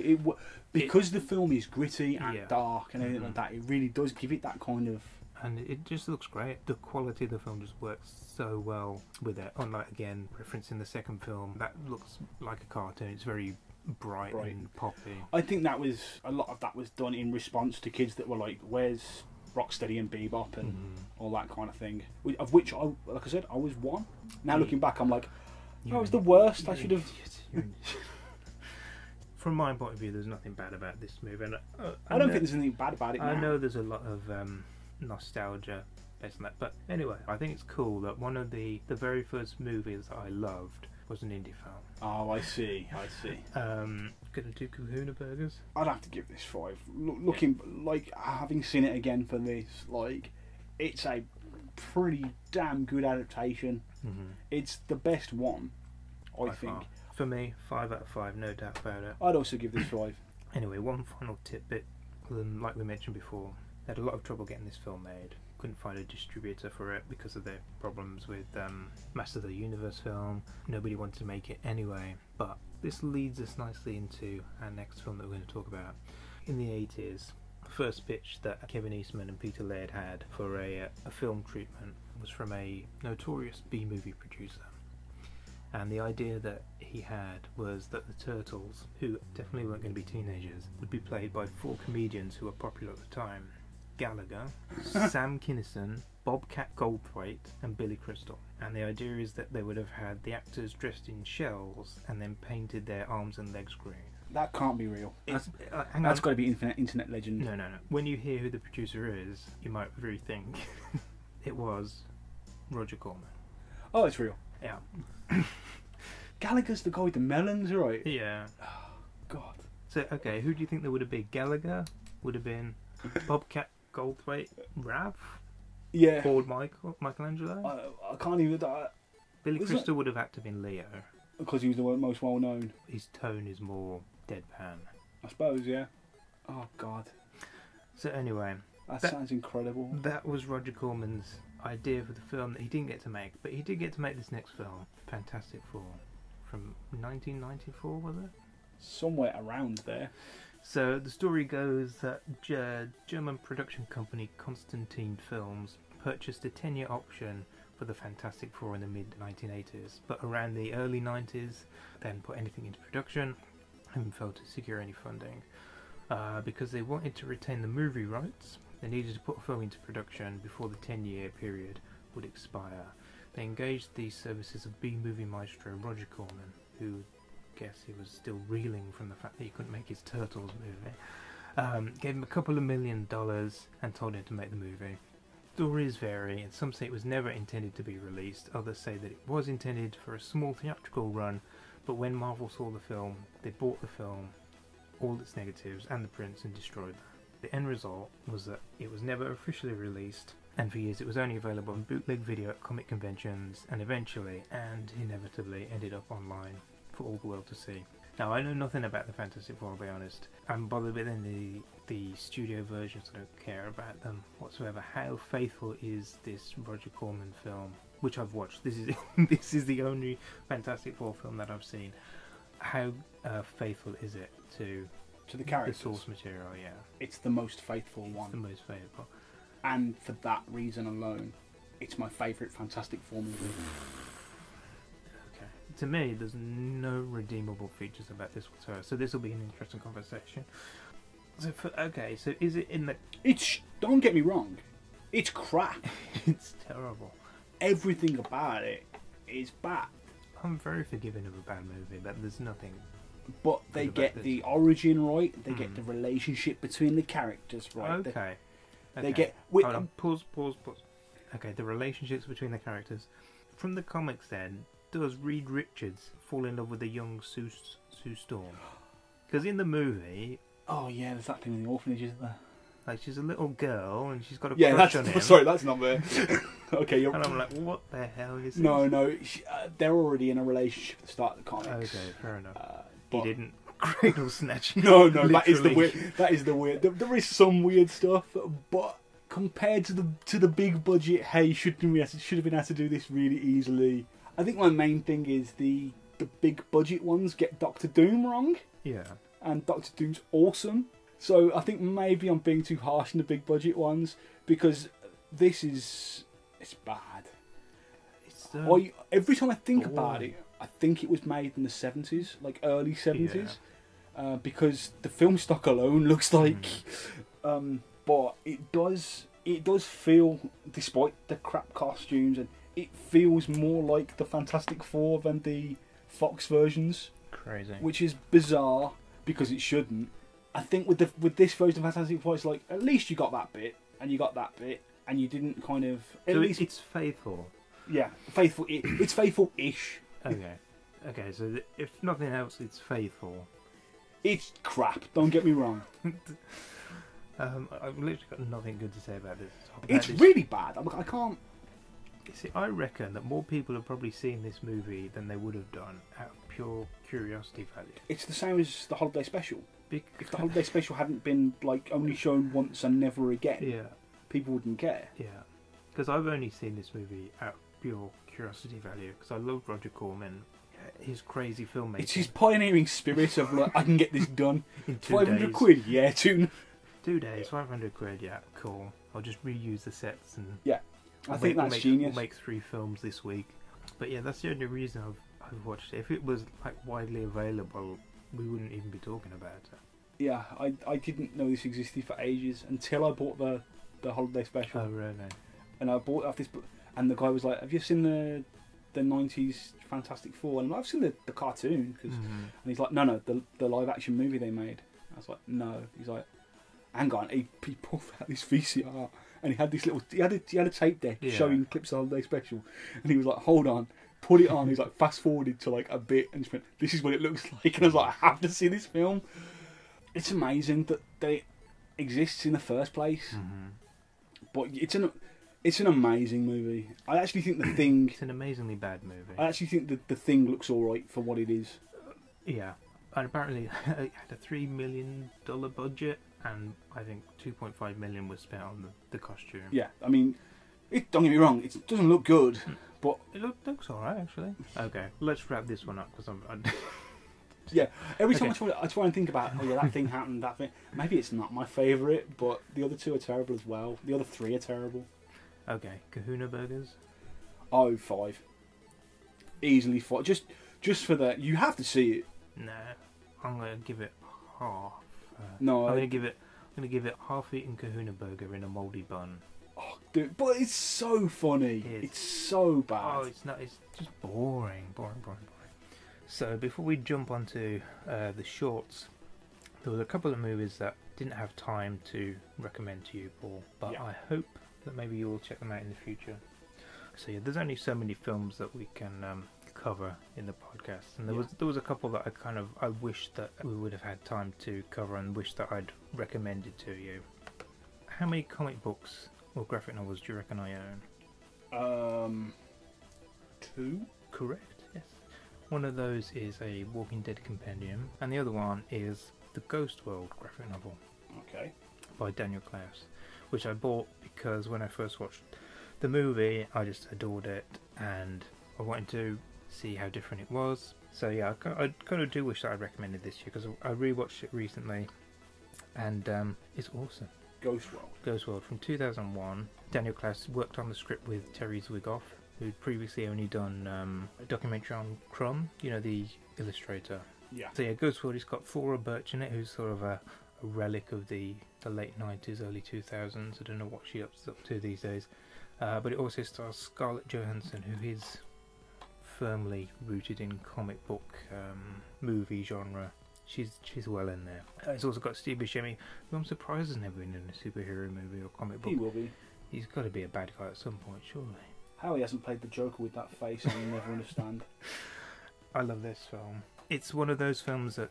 because the film is gritty and dark and everything like that, it really does give it that kind of... And it just looks great. The quality of the film just works so well with it. Unlike, again, referencing the second film, that looks like a cartoon. It's very bright and poppy. I think a lot of that was done in response to kids that were like, where's Rocksteady and Bebop and all that kind of thing. Of which, like I said, I was one. Now looking back, I'm like... That was the worst. I should have. From my point of view, there's nothing bad about this movie. And I don't think there's anything bad about it. I know there's a lot of nostalgia based on that, but anyway, I think it's cool that one of the very first movies that I loved was an indie film. Oh, I see. Gonna do Kahuna Burgers. I'd have to give this 5. Looking like having seen it again for this, like it's a pretty damn good adaptation. Mm-hmm. It's the best one, I think. Far. For me, 5 out of 5, no doubt about it. I'd also give this 5. Anyway, one final tidbit. Like we mentioned before, they had a lot of trouble getting this film made. Couldn't find a distributor for it because of their problems with Master of the Universe film. Nobody wanted to make it anyway. But this leads us nicely into our next film that we're going to talk about. In the 80s, the first pitch that Kevin Eastman and Peter Laird had for a film treatment was from a notorious B-movie producer. And the idea that he had was that the Turtles, who definitely weren't going to be teenagers, would be played by 4 comedians who were popular at the time. Gallagher, Sam Kinison, Bobcat Goldthwait and Billy Crystal. And the idea is that they would have had the actors dressed in shells and then painted their arms and legs green. That can't be real. That's got to be internet legend. No. When you hear who the producer is, you might rethink. It was Roger Corman. Oh, it's real. Yeah. Gallagher's the guy with the melons, right? Yeah. Oh, God. So, okay, who do you think there would have been? Gallagher would have been Bobcat Goldthwait, Raph, Yeah. Paul Michelangelo. I can't even. Billy Crystal would have had to have been Leo. Because he was the most well known. His tone is more deadpan. I suppose, yeah. Oh, God. So anyway, That sounds incredible. that was Roger Corman's idea for the film that he didn't get to make, but he did get to make this next film, Fantastic Four, from 1994, was it? Somewhere around there. So the story goes that German production company Constantine Films purchased a 10-year option for the Fantastic Four in the mid-1980s, but around the early 90s they hadn't put anything into production and failed to secure any funding. Because they wanted to retain the movie rights, they needed to put a film into production before the 10-year period would expire. They engaged the services of B-movie maestro Roger Corman, who guess he was still reeling from the fact that he couldn't make his Turtles movie. Gave him $2 million and told him to make the movie. Stories vary, and some say it was never intended to be released, others say that it was intended for a small theatrical run, but when Marvel saw the film, they bought the film, all its negatives and the prints, and destroyed them. The end result was that it was never officially released, and for years it was only available on bootleg video at comic conventions, and eventually, and inevitably, ended up online for all the world to see. Now, I know nothing about the Fantastic Four, I'll be honest. I'm bothered with the studio versions. I don't care about them whatsoever. How faithful is this Roger Corman film, which I've watched? This is this is the only Fantastic Four film that I've seen. How faithful is it to the characters? The source material? Yeah, it's the most faithful one. The most faithful, and for that reason alone, it's my favourite Fantastic Four movie. To me, there's no redeemable features about this whatsoever, so this will be an interesting conversation. So is it in the... Don't get me wrong, it's crap. It's terrible. Everything about it is bad. I'm very forgiving of a bad movie, but there's nothing... But they get the origin right, they get the relationship between the characters right. Okay. They get... Hold on, pause. Okay, the relationships between the characters. From the comics then, does Reed Richards fall in love with the young Sue Storm? Because in the movie... Oh yeah, there's that thing in the orphanage, isn't there? Like, she's a little girl and she's got a crush on him. Sorry, that's not there. Okay, and I'm like, what the hell is this? No, they're already in a relationship at the start of the comics. Okay, fair enough. He didn't cradle snatch. No, that is the weird. That is the weird. There is some weird stuff, but compared to the big budget, hey, should have been able to do this really easily. I think my main thing is the big budget ones get Doctor Doom wrong. Yeah. And Doctor Doom's awesome. So I think maybe I'm being too harsh on the big budget ones, because it's bad. Every time I think about it, I think it was made in the 70s, like early 70s, because the film stock alone looks like. But it does feel, despite the crap costumes, and it feels more like the Fantastic Four than the Fox versions. Crazy. Which is bizarre, because it shouldn't. I think with this version of Fantastic Four, it's like, at least you got that bit, and you got that bit, and you didn't kind of... At least it's faithful. Yeah, faithful. It's faithful-ish. Okay, so if nothing else, it's faithful. It's crap, don't get me wrong. I've literally got nothing good to say about this. It's really bad. I can't... You see, I reckon that more people have probably seen this movie than they would have done out of pure curiosity value. It's the same as the holiday special. Bec- If the holiday special hadn't been like only shown once and never again, yeah, people wouldn't care. yeah. Because I've only seen this movie out of pure curiosity value. Because I love Roger Corman, his crazy filmmaking. It's his pioneering spirit of like, I can get this done. In 2 500 days. quid, yeah, 2 2 days, 500 quid, yeah, cool. I'll just reuse the sets and Yeah, I think that's genius. We'll make 3 films this week. But yeah, that's the only reason I've watched it. If it was like widely available, we wouldn't even be talking about it. Yeah, I didn't know this existed for ages until I bought the holiday special. Oh really? And I bought it off this book, and the guy was like, "Have you seen the 90s Fantastic Four?" And I'm like, "I've seen the cartoon." And he's like, "No, the live action movie they made." I was like, "No." He's like, "Hang on." He pulled out this VCR, and he had this little he had a tape deck showing clips of the holiday special, and he was like, "Hold on." Put it on. He's like fast forwarded to like a bit, and just went, "This is what it looks like." And I was like, "I have to see this film." It's amazing that it exists in the first place, but it's an amazing movie. I actually think The Thing. It's an amazingly bad movie. I actually think that The Thing looks all right for what it is. Yeah, and apparently it had a $3 million budget, and I think 2.5 million was spent on the costume. Yeah, I mean, don't get me wrong, it doesn't look good, but it looks alright actually. Okay, let's wrap this one up because I'm yeah. Every time I try and think about, oh yeah, that thing happened, that thing. Maybe it's not my favourite, but the other 2 are terrible as well. The other 3 are terrible. Okay, Kahuna Burgers. Oh, 5. Easily 5. Just for that, you have to see it. No, I'm gonna give it half. No, I'm gonna give it half-eaten Kahuna burger in a mouldy bun. Oh, dude, but it's so funny. It's so bad. Oh, it's not. It's just boring. So before we jump onto the shorts, there was a couple of movies that didn't have time to recommend to you, Paul. But I hope that maybe you will check them out in the future. So yeah, there's only so many films that we can cover in the podcast, and there was a couple that I wish that we would have had time to cover and wish that I'd recommended to you. How many comic books or graphic novels do you reckon I own? 2. Correct. Yes. One of those is a Walking Dead compendium, and the other one is the Ghost World graphic novel. Okay. By Daniel Clowes, which I bought because when I first watched the movie, I just adored it, and I wanted to see how different it was. So yeah, I kind of do wish that I recommended this year because I rewatched it recently, and it's awesome. Ghost World from 2001. Daniel Clowes worked on the script with Terri Zwigoff, who'd previously only done a documentary on Crumb, the illustrator. Yeah. So yeah, Ghost World, it's got Thora Birch in it, who's sort of a relic of the late 90s, early 2000s. I don't know what she's up to these days. But it also stars Scarlett Johansson, who is firmly rooted in comic book movie genre. She's well in there. It's also got Steve Buscemi, who I'm surprised has never been in a superhero movie or comic book. He will be. He's got to be a bad guy at some point, surely. How he hasn't played the Joker with that face, I'll never understand. I love this film. It's one of those films that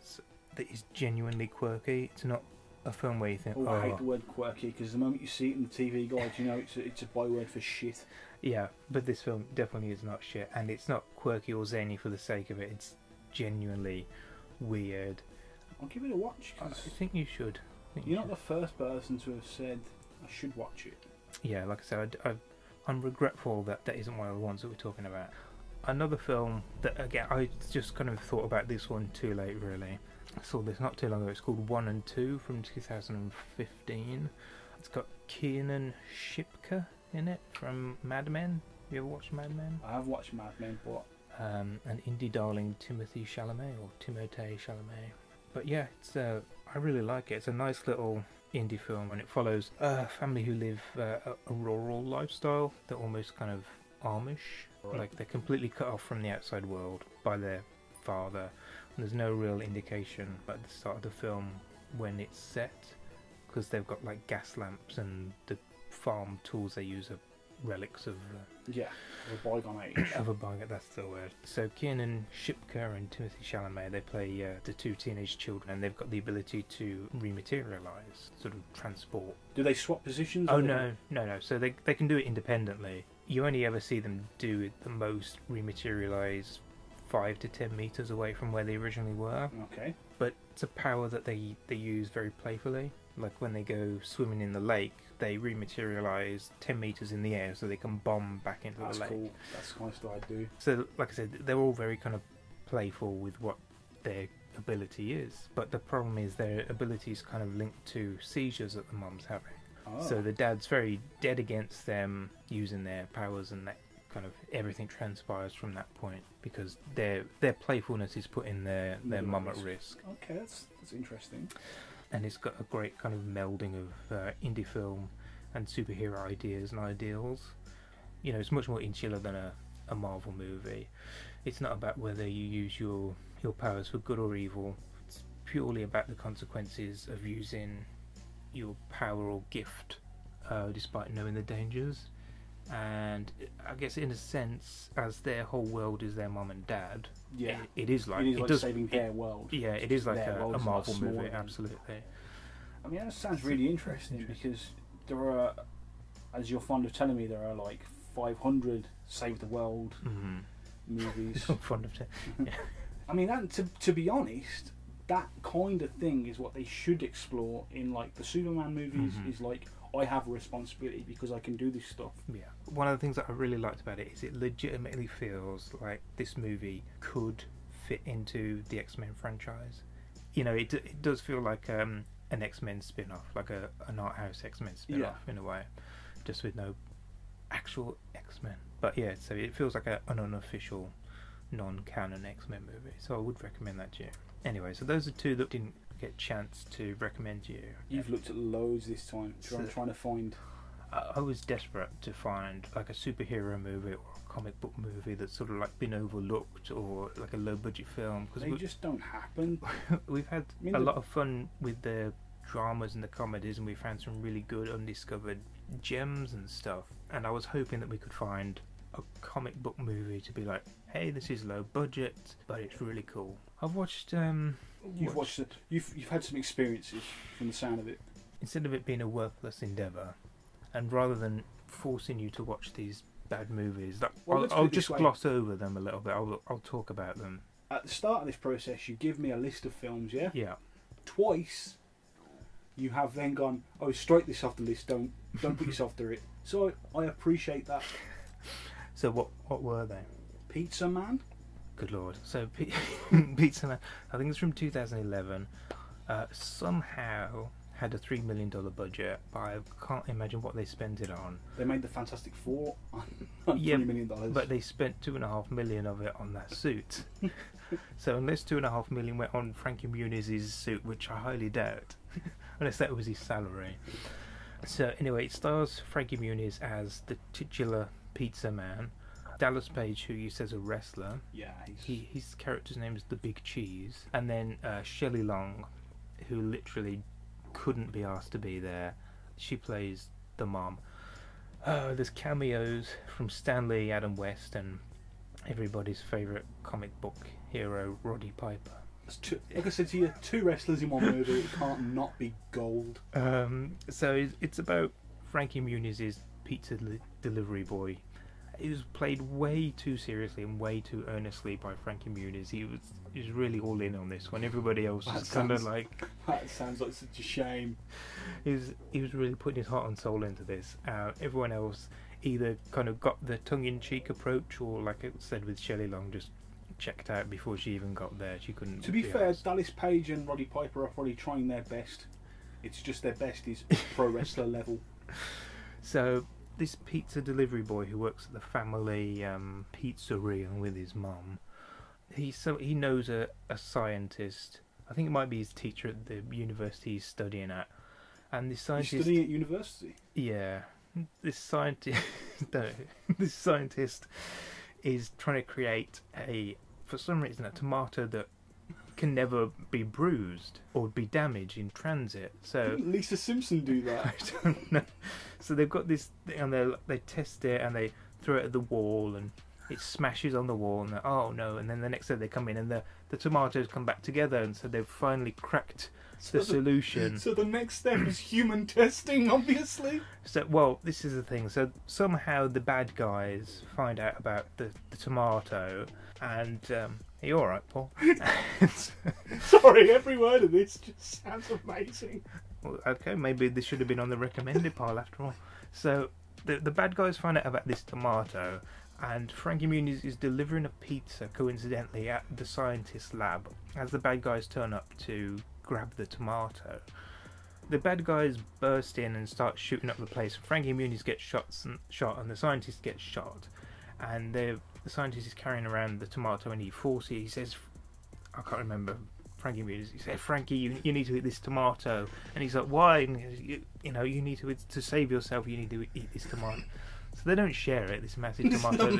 is genuinely quirky. It's not a film where you think, I hate the word quirky, because the moment you see it in the TV guide, it's a byword for shit. Yeah, but this film definitely is not shit, and it's not quirky or zany for the sake of it. It's genuinely weird. I'll give it a watch. I think you should. You're not the first person to have said I should watch it. Yeah, like I said, I'm regretful that isn't one of the ones that we're talking about. Another film that, again, I just kind of thought about this one too late, really. I saw this not too long ago. It's called 1 and 2 from 2015. It's got Kiernan Shipka in it from Mad Men. You ever watched Mad Men? I have watched Mad Men, but... and indie darling Timothée Chalamet. But yeah, I really like it. It's a nice little indie film, and it follows a family who live a rural lifestyle. They're almost kind of Amish. Right. Like they're completely cut off from the outside world by their father. And there's no real indication at the start of the film when it's set, because they've got like gas lamps and the farm tools they use are relics of of a bygone age. Of a bygone, that's the word. So Kiernan Shipka and Timothée Chalamet, they play the 2 teenage children, and they've got the ability to rematerialise, sort of transport. Do they swap positions? Oh no. So they can do it independently. you only ever see them do it the most rematerialize 5 to 10 meters away from where they originally were. Okay. But it's a power that they use very playfully. Like when they go swimming in the lake, they rematerialize 10 meters in the air so they can bomb back into the lake. That's cool. That's kind of stuff I do. So, like I said, they're all very kind of playful with what their ability is. But the problem is their ability is kind of linked to seizures that the mum's having. Oh. So the dad's very dead against them using their powers, and that kind of everything transpires from that point because their playfulness is putting their mum at risk. Okay, that's interesting. And it's got a great kind of melding of indie film and superhero ideas and ideals. You know, it's much more insular than a Marvel movie. It's not about whether you use your powers for good or evil. It's purely about the consequences of using your power or gift despite knowing the dangers. And I guess in a sense, as their whole world is their mum and dad, yeah, it is like saving their world. Yeah, it is like a Marvel movie, than... absolutely. I mean, that sounds really interesting because there are, as you're fond of telling me, there are like 500 Save the World movies. I'm fond of yeah. I mean, that, to be honest, that kind of thing is what they should explore in like the Superman movies. Is like, I have a responsibility because I can do this stuff. Yeah. One of the things that I really liked about it is it legitimately feels like this movie could fit into the X-Men franchise. You know, it does feel like an X-Men spin-off, like an art house X-Men spin-off in a way, just with no actual X-Men. But yeah, so it feels like an unofficial, non-canon X-Men movie. So I would recommend that to you. Anyway, so those are two that didn't get a chance to recommend to you. You've looked at loads this time. I'm trying to find. I was desperate to find like a superhero movie or a comic book movie that's sort of like been overlooked, or like a low budget film, because they just don't happen. We've had a lot of fun with the dramas and the comedies, and we found some really good undiscovered gems and stuff. And I was hoping that we could find a comic book movie to be like, hey, this is low budget, but it's really cool. I've watched. You've watched it. You've had some experiences from the sound of it. Instead of it being a worthless endeavour, and rather than forcing you to watch these bad movies, I'll just gloss over them a little bit. I'll talk about them. At the start of this process, you give me a list of films, yeah? Yeah. Twice, you have then gone, oh, strike this off the list. Don't put yourself through it. So I appreciate that. So what were they? Pizza Man. Good lord. So Pizza Man, I think it's from 2011. Somehow had a $3 million budget, but I can't imagine what they spent it on. They made the Fantastic Four on $3 million. But they spent $2.5 million of it on that suit. So unless $2.5 million went on Frankie Muniz's suit, which I highly doubt, unless that was his salary. So anyway, it stars Frankie Muniz as the titular Pizza Man. Dallas Page, who you says a wrestler. Yeah, his character's name is the Big Cheese. And then Shelley Long, who literally couldn't be asked to be there. She plays the mom. There's cameos from Stan Lee, Adam West, and everybody's favourite comic book hero, Roddy Piper. Like I said to you, 2 wrestlers in one movie. It can't not be gold. So it's about Frankie Muniz's pizza delivery boy. He was played way too seriously and way too earnestly by Frankie Muniz. He was really all in on this when everybody else was kind of like... That sounds like such a shame. He was really putting his heart and soul into this. Everyone else either kind of got the tongue-in-cheek approach, or like it said with Shelley Long, just checked out before she even got there. She couldn't... To be fair, Dallas Page and Roddy Piper are probably trying their best. It's just their best is pro wrestler level. So... this pizza delivery boy who works at the family pizzeria with his mum, he knows a scientist. I think it might be his teacher at the university he's studying at. And this scientist... He's studying at university? Yeah. This scientist is trying to create for some reason, a tomato that can never be bruised or be damaged in transit. So didn't Lisa Simpson do that? I don't know. So they've got this thing, and they test it and they throw it at the wall, and it smashes on the wall, and oh no! And then the next day they come in, and the tomatoes come back together, and so they've finally cracked the solution. So the next step is human testing, obviously. So, well, this is the thing. So somehow the bad guys find out about the tomato, and are you all right, Paul? Sorry, every word of this just sounds amazing. Well, okay, maybe this should have been on the recommended pile after all. So the bad guys find out about this tomato, and Frankie Muniz is delivering a pizza coincidentally at the scientist's lab as the bad guys turn up to grab the tomato. The bad guys burst in and start shooting up the place. Frankie Muniz gets shot, and the scientist gets shot. And the scientist is carrying around the tomato, and he forces it. He says, I can't remember Frankie Muniz. He said, Frankie, you need to eat this tomato. And he's like, why? And he goes, you need to save yourself. You need to eat this tomato. So they don't share it. This massive tomato.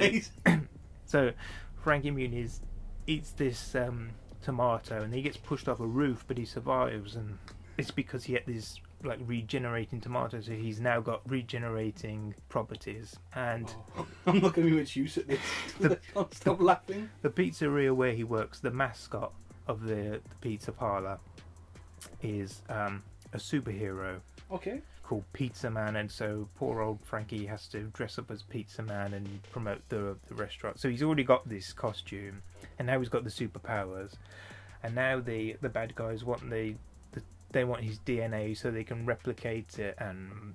So Frankie Muniz eats this tomato, and he gets pushed off a roof, but he survives, and it's because he had this like regenerating tomato, so he's now got regenerating properties. And I'm not going to be much use at this. I can't stop laughing. The pizzeria where he works, the mascot of the pizza parlor is a superhero. Okay. Called Pizza Man, and so poor old Frankie has to dress up as Pizza Man and promote the restaurant. So he's already got this costume, and now he's got the superpowers, and now the bad guys want they want his DNA so they can replicate it, and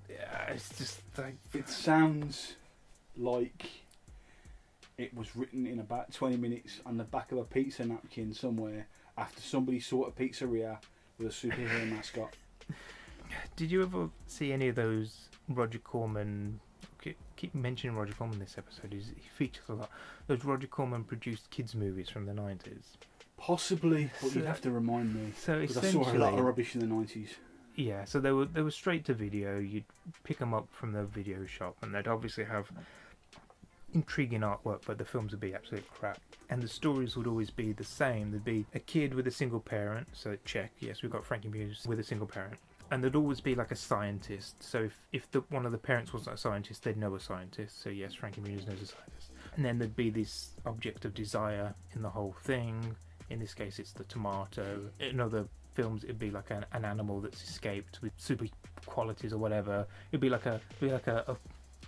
it's just like, it sounds like it was written in about 20 minutes on the back of a pizza napkin somewhere after somebody saw a pizzeria with a superhero mascot. Did you ever see any of those Roger Corman? Keep mentioning Roger Corman this episode. He features a lot. Those Roger Corman produced kids movies from the 90s. Possibly, but you'd have to remind me. So because I saw a lot of rubbish in the 90s. Yeah, so they were straight to video. You'd pick them up from the video shop, and they'd obviously have intriguing artwork, but the films would be absolute crap. And the stories would always be the same. There'd be a kid with a single parent, so check. Yes, we've got Frankie Muniz with a single parent. And there'd always be like a scientist. So if one of the parents wasn't a scientist, they'd know a scientist. So yes, Frankie Muniz knows a scientist. And then there'd be this object of desire in the whole thing. In this case, it's the tomato. In other films, it'd be like an animal that's escaped with super qualities or whatever. It'd be like a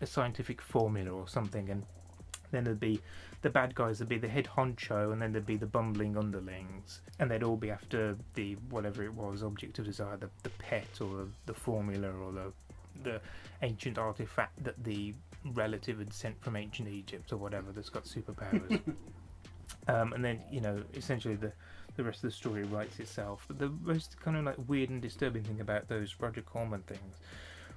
scientific formula or something. And then there'd be the bad guys, there'd be the head honcho, and then there'd be the bumbling underlings, and they'd all be after the whatever it was, object of desire, the pet or the formula or the ancient artifact that the relative had sent from ancient Egypt or whatever that's got superpowers. And then, essentially the rest of the story writes itself. But the most kind of like weird and disturbing thing about those Roger Corman things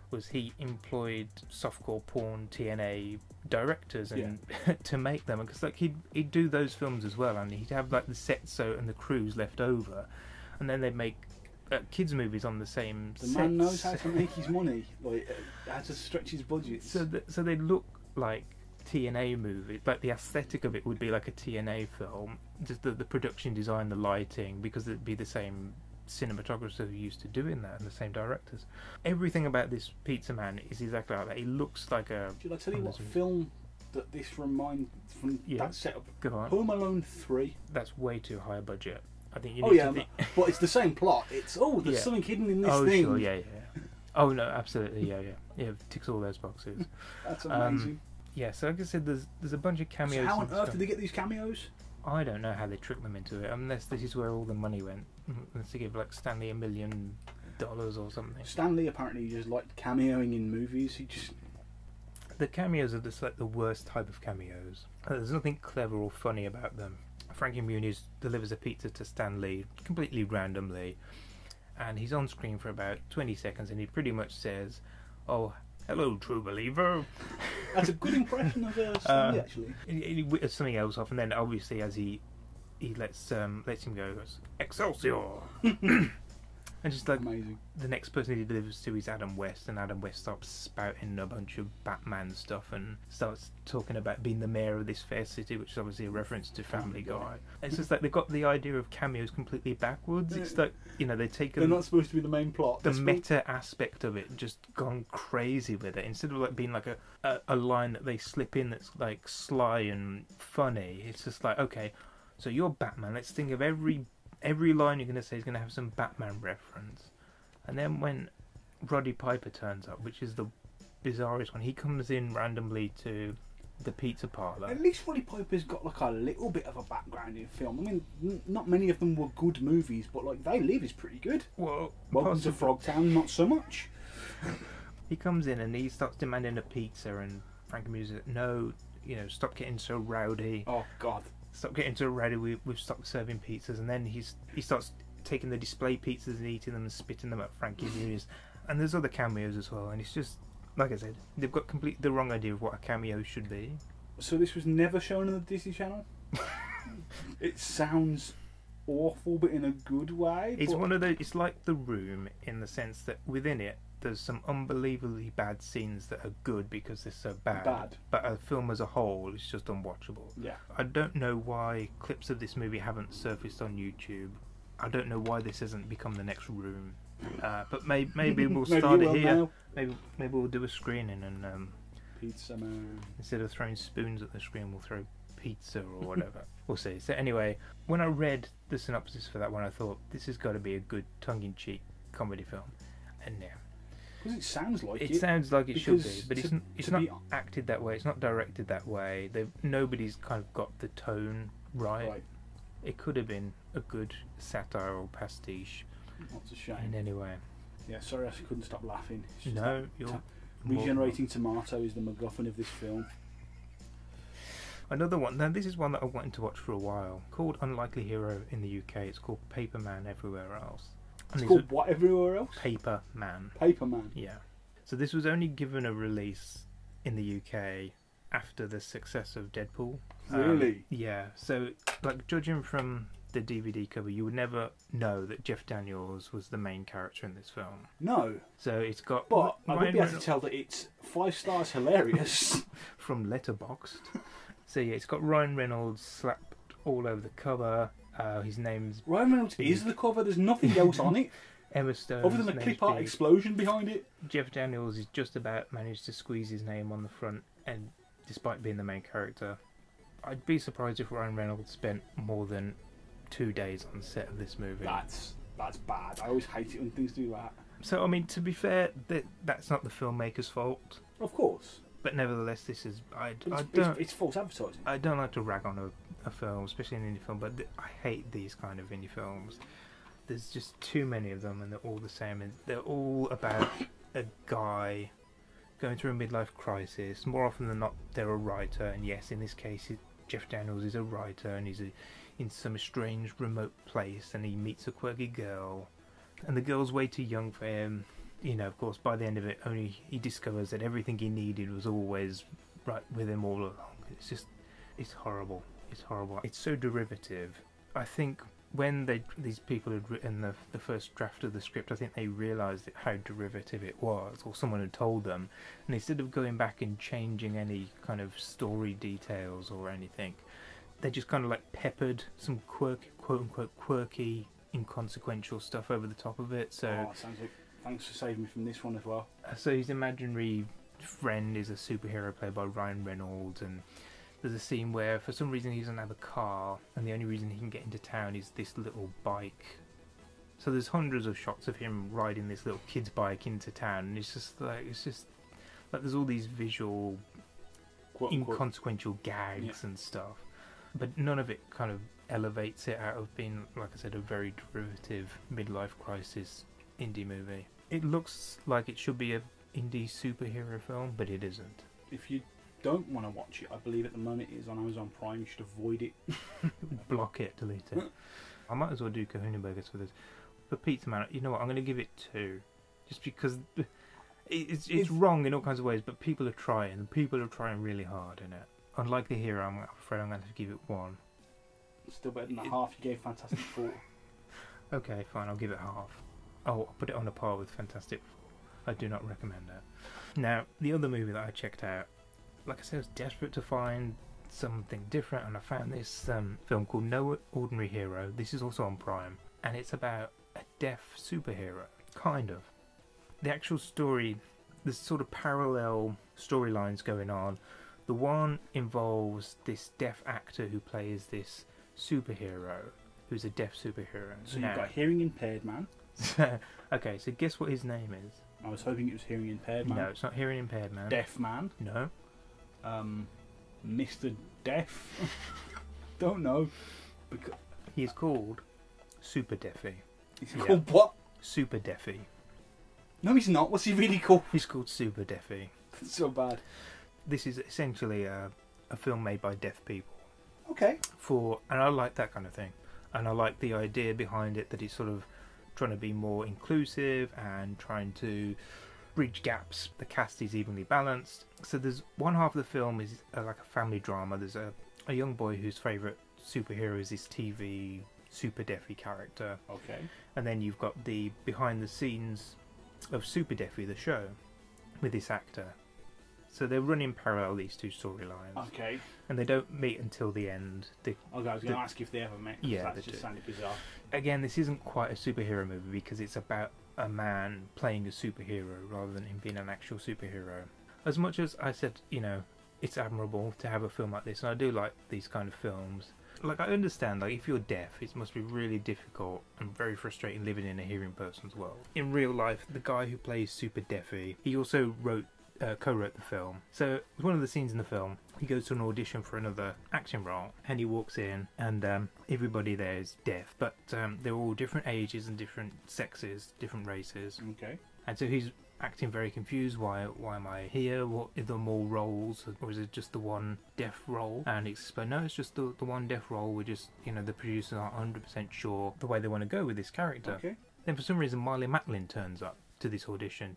was he employed softcore porn TNA directors and to make them, because like he'd do those films as well, and he'd have like the sets and the crews left over, and then they'd make kids movies on the same sets. Man knows how to make his money, like how to stretch his budget. So they look like TNA movies, like the aesthetic of it would be like a TNA film, just the production design, the lighting, because it'd be the same cinematographers who are used to doing that and the same directors. Everything about this Pizza Man is exactly like that. He looks like a... Should I tell you what film that this reminds from that setup? Go on. Home Alone 3. That's way too high a budget. I think you need to but it's the same plot. It's there's something hidden in this thing. Oh, sure, yeah. Oh no, absolutely, yeah. It ticks all those boxes. That's amazing. Yeah, so like I said, there's a bunch of cameos. So how on earth did they get these cameos? I don't know how they tricked them into it, unless this is where all the money went. Unless they give like Stanley $1 million or something. Stanley apparently just liked cameoing in movies. The cameos are just like the worst type of cameos. There's nothing clever or funny about them. Frankie Muniz delivers a pizza to Stanley completely randomly, and he's on screen for about 20 seconds, and he pretty much says, "Oh, hello, true believer." That's a good impression of Stanley, actually. He whittles something else off, and then obviously as he lets him go, he goes, "Excelsior!" And just like Amazing. the next person he delivers to is Adam West, and Adam West starts spouting a bunch of Batman stuff and starts talking about being the mayor of this fair city, which is obviously a reference to Family Guy. It's just like they've got the idea of cameos completely backwards. It's like, you know, They're not supposed to be the main plot. The meta aspect of it, just gone crazy with it. Instead of like being like a line that they slip in that's like sly and funny, it's just like, okay, so you're Batman. Let's think of every line you're going to say is going to have some Batman reference. And then when Roddy Piper turns up, which is the bizarrest one, he comes in randomly to the pizza parlour. At least Roddy Piper's got like a little bit of a background in film. I mean, not many of them were good movies, but like They Live is pretty good. Well, Welcome to Frogtown, not so much. He comes in and he starts demanding a pizza, and Frankie Muniz says, no, you know, stop getting so rowdy. Oh, God. Stop getting so rowdy, we've stopped serving pizzas. And then he starts taking the display pizzas and eating them and spitting them at Frankie Muniz. And there's other cameos as well, and it's just, like I said, they've got completely the wrong idea of what a cameo should be. So this was never shown on the Disney Channel? It sounds awful, but in a good way. It's one of those, it's like The Room in the sense that within it, there's some unbelievably bad scenes that are good because they're so bad. But a film as a whole is just unwatchable. Yeah. I don't know why clips of this movie haven't surfaced on YouTube. I don't know why this hasn't become the next Room. But maybe we'll start it here. Maybe we'll do a screening and Pizza Man. Instead of throwing spoons at the screen, we'll throw pizza or whatever. We'll see. So anyway, when I read the synopsis for that one, I thought this has got to be a good tongue-in-cheek comedy film, and yeah. Because it sounds like it. It sounds like it should be, but it's not be acted that way. It's not directed that way. Nobody's kind of got the tone right. It could have been a good satire or pastiche. That's a shame. In any way. Yeah, sorry, I couldn't stop laughing. No, you're regenerating tomato is the MacGuffin of this film. Another one. Now, this is one that I wanted to watch for a while. Called Unlikely Hero in the UK. It's called Paper Man everywhere else. It's called what everywhere else? Paper Man. Paper Man. Yeah. So this was only given a release in the UK after the success of Deadpool. Really? Yeah. So, like, judging from the DVD cover, you would never know that Jeff Daniels was the main character in this film. No. So it's got... But I would be able to tell that it's 5 stars hilarious. From Letterboxd. So yeah, it's got Ryan Reynolds slapped all over the cover. His name's... Ryan Reynolds is the cover, there's nothing else on it. Emma Stone. Other than a clip art explosion behind it. Jeff Daniels is just about managed to squeeze his name on the front, and despite being the main character, I'd be surprised if Ryan Reynolds spent more than 2 days on set of this movie. That's bad. I always hate it when things do that. So, I mean, to be fair, that's not the filmmaker's fault. Of course. But nevertheless, this is... It's false advertising. I don't like to rag on a film, especially an indie film, but I hate these kind of indie films. There's just too many of them, and they're all the same. And they're all about a guy going through a midlife crisis. More often than not, they're a writer, and yes, in this case, Jeff Daniels is a writer, and he's in some strange remote place, and he meets a quirky girl, and the girl's way too young for him. You know, of course, by the end of it, only he discovers that everything he needed was always right with him all along. It's horrible. It's horrible. It's so derivative. I think when these people had written the first draft of the script, I think they realised how derivative it was, or someone had told them. And instead of going back and changing any kind of story details or anything, they just kind of like peppered some quote-unquote quirky, inconsequential stuff over the top of it. So, sounds like... Thanks for saving me from this one as well. So his imaginary friend is a superhero played by Ryan Reynolds, and there's a scene where for some reason he doesn't have a car, and the only reason he can get into town is this little bike. So there's hundreds of shots of him riding this little kid's bike into town, and it's just like there's all these visual inconsequential gags and stuff, but none of it kind of elevates it out of being, like I said, a very derivative midlife crisis indie movie. It looks like it should be a indie superhero film, but it isn't. If you don't want to watch it, I believe at the moment it is on Amazon Prime. You should avoid it. Block it, delete it. I might as well do Kahuna Burgers for this. For Pizza Man, you know what? I'm going to give it 2, just because it's wrong in all kinds of ways. But people are trying, and people are trying really hard in it. Unlike the Hero, I'm afraid I'm going to have to give it 1. Still better than the half you gave Fantastic Four. Okay, fine. I'll give it half. I'll put it on a par with Fantastic Four. I do not recommend it. Now, the other movie that I checked out, like I said, I was desperate to find something different, and I found this film called No Ordinary Hero. This is also on Prime, and it's about a deaf superhero, kind of. The actual story, there's sort of parallel storylines going on. The one involves this deaf actor who plays this superhero, who's a deaf superhero. So you've got a hearing impaired man. Okay, so guess what his name is? I was hoping it was hearing impaired man. No, it's not hearing impaired man. Deaf man. No. Mr. Deaf. Don't know. Because He's called Super Deafy. he's called what? Super Deafy. No, he's not. What's he really called? He's called Super Deafy. That's so bad. This is essentially a film made by deaf people. Okay. And I like that kind of thing. And I like the idea behind it, that it's sort of trying to be more inclusive and trying to bridge gaps. The cast is evenly balanced. So there's one half of the film is like a family drama. There's a young boy whose favourite superhero is this TV Super Deafy character. Okay. And then you've got the behind the scenes of Super Deafy, the show, with this actor. So they're running parallel, these two storylines. Okay. And they don't meet until the end. Okay, I was going to ask if they ever met. Yeah, that they just do. sounded bizarre. Again, this isn't quite a superhero movie because it's about a man playing a superhero rather than him being an actual superhero. As much as I said, it's admirable to have a film like this, and I do like these kind of films. Like, I understand, like, if you're deaf, it must be really difficult and very frustrating living in a hearing person's world. In real life, the guy who plays Super Deafy, he also co-wrote the film. So one of the scenes in the film, he goes to an audition for another acting role, and he walks in, and everybody there is deaf, but they're all different ages and different sexes, different races. Okay. And so he's acting very confused. Why am I here? What are there more roles, or is it just the one deaf role? And he explains, no, it's just the one deaf role. We're just, the producers aren't 100% sure the way they want to go with this character. Okay. Then for some reason Marley Matlin turns up to this audition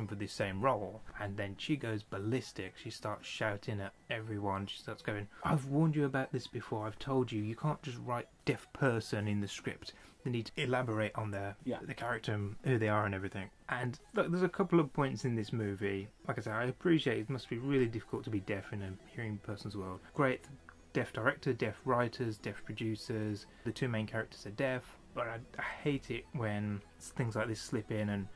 for this same role, and then she goes ballistic. She starts shouting at everyone. She starts going, I've warned you about this before. I've told you can't just write deaf person in the script. They need to elaborate on the character and who they are and everything. And look, there's a couple of points in this movie. Like I said, I appreciate it must be really difficult to be deaf in a hearing person's world. Great deaf director, deaf writers, deaf producers. The two main characters are deaf, but I hate it when things like this slip in and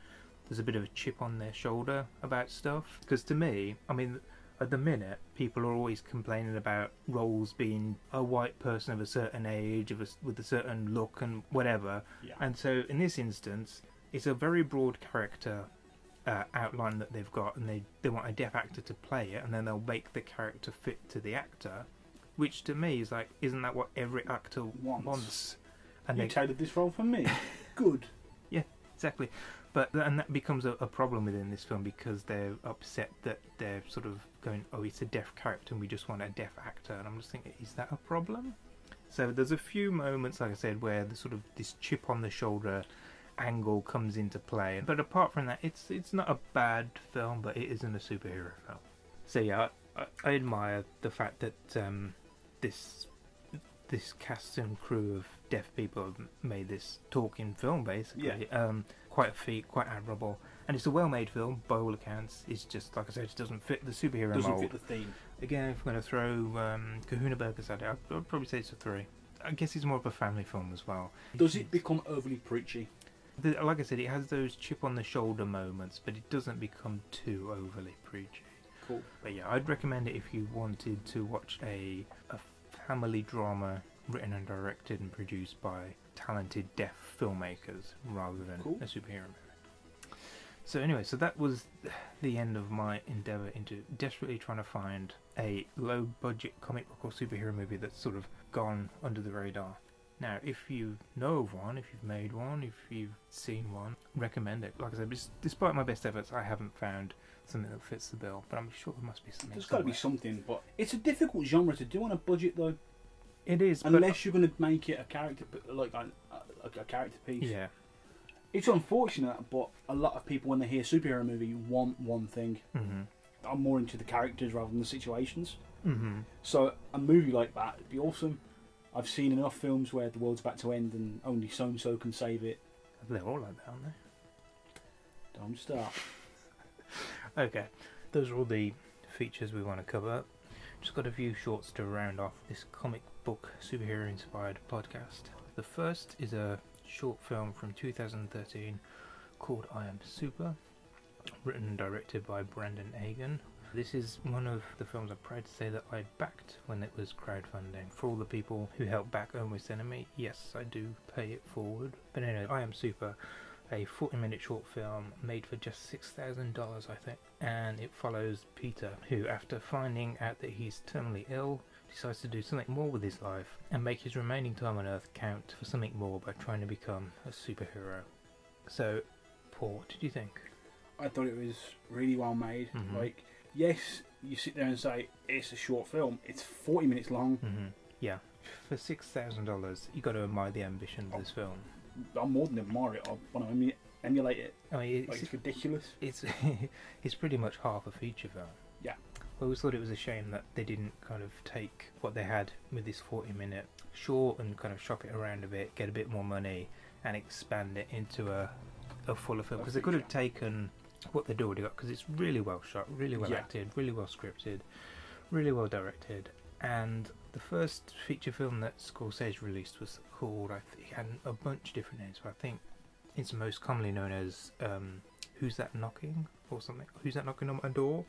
there's a bit of a chip on their shoulder about stuff. Because to me, at the minute, people are always complaining about roles being a white person of a certain age, with a certain look and whatever. Yeah. And so in this instance, it's a very broad character outline that they've got, and they want a deaf actor to play it, and then they'll make the character fit to the actor, which to me is like, isn't that what every actor wants? And you tailored this role for me. Good. Yeah, exactly. And that becomes a problem within this film, because they're upset that they're sort of going, oh, it's a deaf character and we just want a deaf actor. And I'm just thinking, is that a problem? So there's a few moments, like I said, where the sort of this chip on the shoulder angle comes into play. But apart from that, it's not a bad film, but it isn't a superhero film. So yeah, I admire the fact that this cast and crew of deaf people have made this talking film, basically. Yeah. Quite a feat, quite admirable, and it's a well-made film by all accounts. It's just, like I said, it doesn't fit the superhero mold. Doesn't fit the theme. Again, if we're going to throw Kahuna Burgers at it, I'd probably say it's a 3. I guess it's more of a family film as well. Does it become overly preachy? Like I said, it has those chip-on-the-shoulder moments, but it doesn't become too overly preachy. Cool. But yeah, I'd recommend it if you wanted to watch a family drama written and directed and produced by talented deaf filmmakers rather than a superhero movie. So anyway, so that was the end of my endeavour into desperately trying to find a low-budget comic book or superhero movie that's sort of gone under the radar. Now, if you know of one, if you've made one, if you've seen one, recommend it. Like I said, despite my best efforts, I haven't found something that fits the bill, but I'm sure there must be something. There's got to be something, but it's a difficult genre to do on a budget, though. It is, unless you're going to make it a character, like a character piece. Yeah. It's unfortunate, but a lot of people, when they hear superhero movie, want one thing. Mm-hmm. I'm more into the characters rather than the situations. Mm-hmm. So a movie like that would be awesome. I've seen enough films where the world's about to end and only so-and-so can save it. They're all like that, aren't they? Don't start. Okay, those are all the features we want to cover. Just got a few shorts to round off this comic book superhero inspired podcast. The first is a short film from 2013 called I Am Super, written and directed by Brandon Agan. This is one of the films I'm proud to say that I backed when it was crowdfunding. For all the people who helped back Almost Enemy, yes, I do pay it forward. But anyway, I Am Super, a 40-minute short film made for just $6,000, I think. And it follows Peter, who, after finding out that he's terminally ill, decides to do something more with his life and make his remaining time on Earth count for something more by trying to become a superhero. So, Paul, what did you think? I thought it was really well made. Mm-hmm. Like, yes, you sit there and say it's a short film. It's 40 minutes long. Mm-hmm. Yeah, for $6,000, you got to admire the ambition of this film. I'm more than admire it. I want to emulate it. I mean, it's ridiculous. It's it's pretty much half a feature film. Yeah. I always thought it was a shame that they didn't kind of take what they had with this 40-minute short and kind of shop it around a bit, get a bit more money, and expand it into a fuller film. Because they could have taken what they'd already got, because it's really well shot, really well acted, really well scripted, really well directed. And the first feature film that Scorsese released was called, it had a bunch of different names, but I think it's most commonly known as Who's That Knocking? Or something. Who's That Knocking on My Door?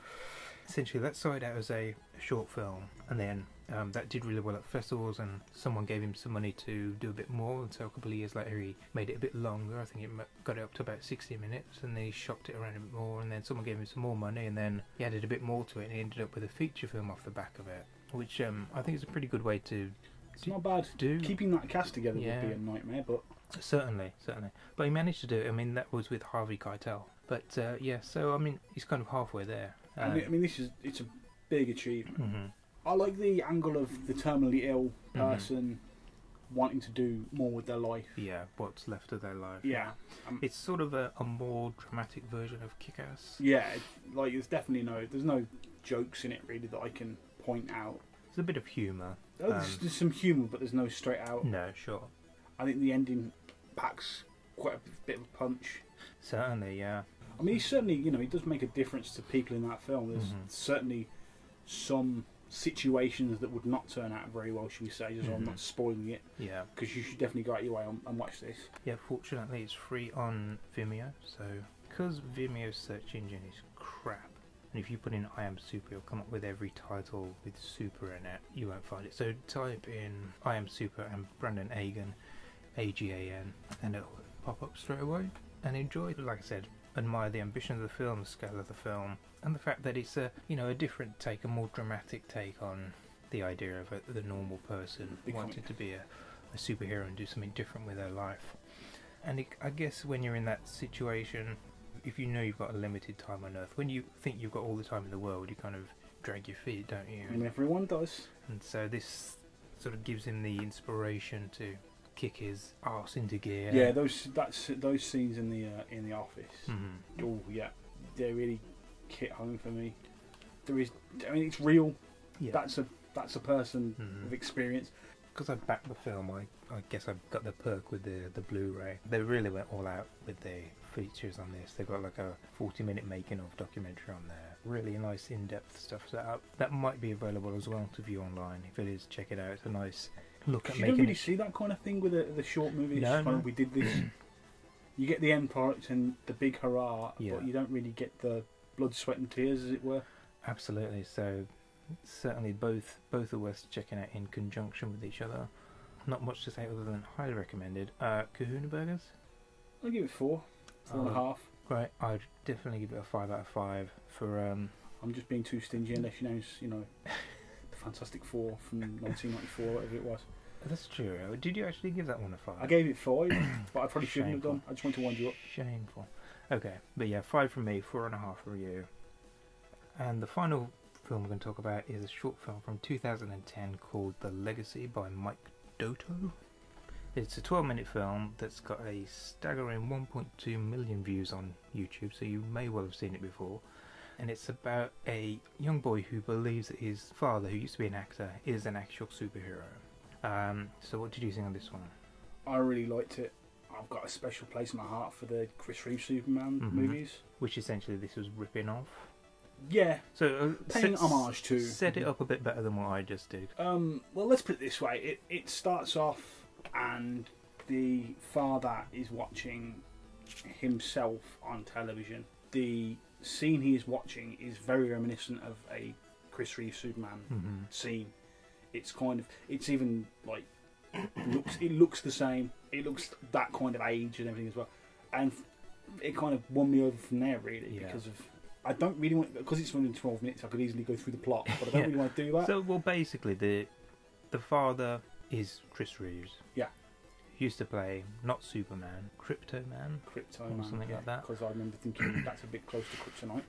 Essentially, that started out as a short film, and then that did really well at festivals, and someone gave him some money to do a bit more, and so a couple of years later he made it a bit longer. I think it got it up to about 60 minutes, and then he shopped it around a bit more, and then someone gave him some more money, and then he added a bit more to it, and he ended up with a feature film off the back of it, which I think is a pretty good way to It's not bad. Keeping that cast together would be a nightmare, but... Certainly. But he managed to do it. I mean, that was with Harvey Keitel. But, so, I mean, he's kind of halfway there. I mean, it's a big achievement. Mm-hmm. I like the angle of the terminally ill person wanting to do more with their life. Yeah, what's left of their life. Yeah. It's sort of a more dramatic version of Kick-Ass. Yeah, there's no jokes in it, really, that I can point out. There's a bit of humour. There's some humour, but there's no straight out. No, sure. I think the ending packs quite a bit of a punch. Certainly, yeah. I mean, he certainly, he does make a difference to people in that film. There's certainly some situations that would not turn out very well, should we say, just I'm not spoiling it. Yeah. Because you should definitely go out your way and watch this. Yeah, fortunately it's free on Vimeo, so because Vimeo's search engine is crap, and if you put in I Am Super, you'll come up with every title with super in it. You won't find it. So type in I Am Super and Brandon Agan, A-G-A-N, and it'll pop up straight away. And enjoy, like I said, admire the ambition of the film, the scale of the film, and the fact that it's a different take, a more dramatic take on the idea of the normal person wanting to be a superhero and do something different with their life. And I guess when you're in that situation, if you know you've got a limited time on Earth, when you think you've got all the time in the world, you kind of drag your feet, don't you? And everyone does. And so this sort of gives him the inspiration to kick his arse into gear. Yeah, those scenes in the office. Mm-hmm. Oh yeah, they really hit home for me. It's real. Yeah. That's a person with experience. Because I backed the film, I guess I got the perk with the Blu-ray. They really went all out with the features on this. They've got like a 40-minute making of documentary on there. Really nice in-depth stuff set up. That might be available as well to view online. If it is, check it out. It's a nice look at making. You don't really see that kind of thing with the short movies. No. We did this. You get the end product and the big hurrah, but you don't really get the blood, sweat and tears, as it were. Absolutely. So certainly both are worth checking out in conjunction with each other. Not much to say other than highly recommended. Kahuna Burgers? I'll give it 4.5. Right, I'd definitely give it a 5 out of 5 for I'm just being too stingy unless you know the Fantastic Four from 1994, whatever it was. That's true. Did you actually give that one a 5? I gave it 5, but I probably shouldn't have done. I just wanted to wind you up. Shameful. Okay, but yeah, 5 from me, 4.5 for you. And the final film we're going to talk about is a short film from 2010 called The Legacy by Mike Dotto. It's a 12-minute film that's got a staggering 1.2 million views on YouTube, so you may well have seen it before. And it's about a young boy who believes that his father, who used to be an actor, is an actual superhero. So what did you think of this one? I really liked it. I've got a special place in my heart for the Chris Reeve Superman movies. Which essentially this was ripping off. Yeah. So paying homage to. Set it up a bit better than what I just did. Well, let's put it this way. It starts off and the father is watching himself on television. The scene he is watching is very reminiscent of a Chris Reeve Superman scene. It's kind of, it's even like, it looks the same. It looks that kind of age and everything as well. And it kind of won me over from there, really, because of, I don't really want, because it's only 12 minutes, I could easily go through the plot, but I don't really want to do that. So, well, basically, the father is Chris Reeves. Yeah. He used to play, not Superman, Crypto Man, or something like that. Because I remember thinking that's a bit close to Kryptonite.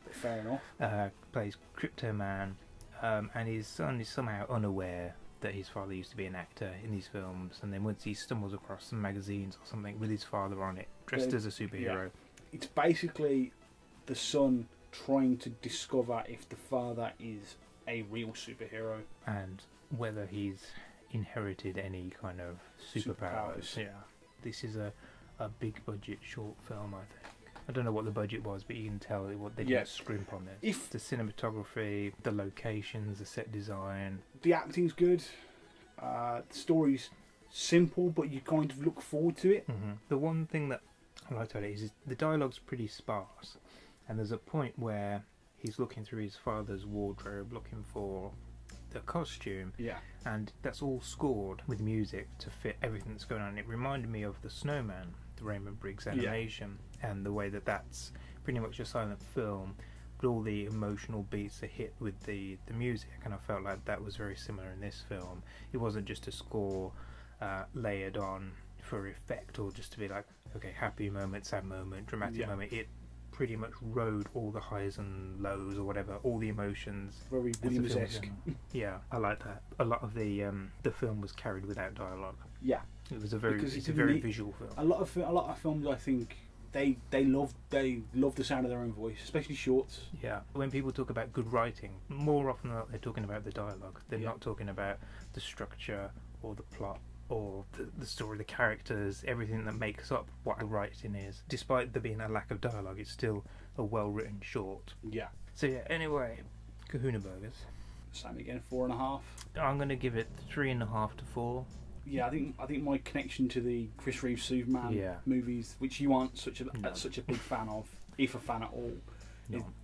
But fair enough. Plays Crypto Man, and his son is somehow unaware that his father used to be an actor in these films, and then once he stumbles across some magazines or something with his father on it, dressed as a superhero. Yeah. It's basically the son trying to discover if the father is a real superhero. And whether he's inherited any kind of superpowers. Yeah. This is a big budget short film, I think. I don't know what the budget was, but you can tell what they didn't scrimp on this. If the cinematography, the locations, the set design, the acting's good, the story's simple, but you kind of look forward to it. The one thing that I liked about it is the dialogue's pretty sparse, and there's a point where he's looking through his father's wardrobe looking for the costume, and that's all scored with music to fit everything that's going on. It reminded me of The Snowman, the Raymond Briggs animation, and the way that that's pretty much a silent film, but all the emotional beats are hit with the music, and I felt like that was very similar in this film. It wasn't just a score layered on for effect, or just to be like, okay, happy moment, sad moment, dramatic moment. It pretty much rode all the highs and lows, or whatever, all the emotions. Very Williams-esque. Yeah, I like that. A lot of the film was carried without dialogue. Yeah, it was a very visual film. A lot of films, I think, they love the sound of their own voice, especially shorts. Yeah, when people talk about good writing, more often than not, they're talking about the dialogue. They're not talking about the structure or the plot or the story, the characters, everything that makes up what a writing is. Despite there being a lack of dialogue, it's still a well-written short. Yeah. So yeah, anyway, Kahuna Burgers. Same again, 4.5. I'm going to give it 3.5 to 4. Yeah, I think my connection to the Chris Reeve Superman movies, which you aren't such a big fan of, if a fan at all,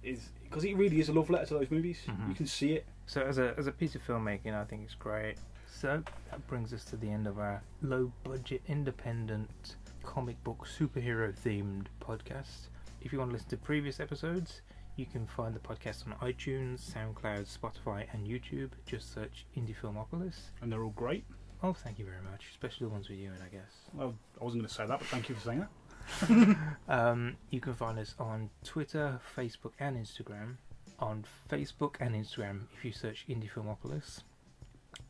is because it really is a love letter to those movies. You can see it. So as a piece of filmmaking, I think it's great. So that brings us to the end of our low-budget, independent, comic book, superhero-themed podcast. If you want to listen to previous episodes, you can find the podcast on iTunes, SoundCloud, Spotify and YouTube. Just search IndieFilmopolis. And they're all great. Oh, thank you very much, especially the ones with you in, I guess. Well, I wasn't going to say that, but thank you for saying that. You can find us on Twitter, Facebook and Instagram. On Facebook and Instagram, if you search IndieFilmopolis.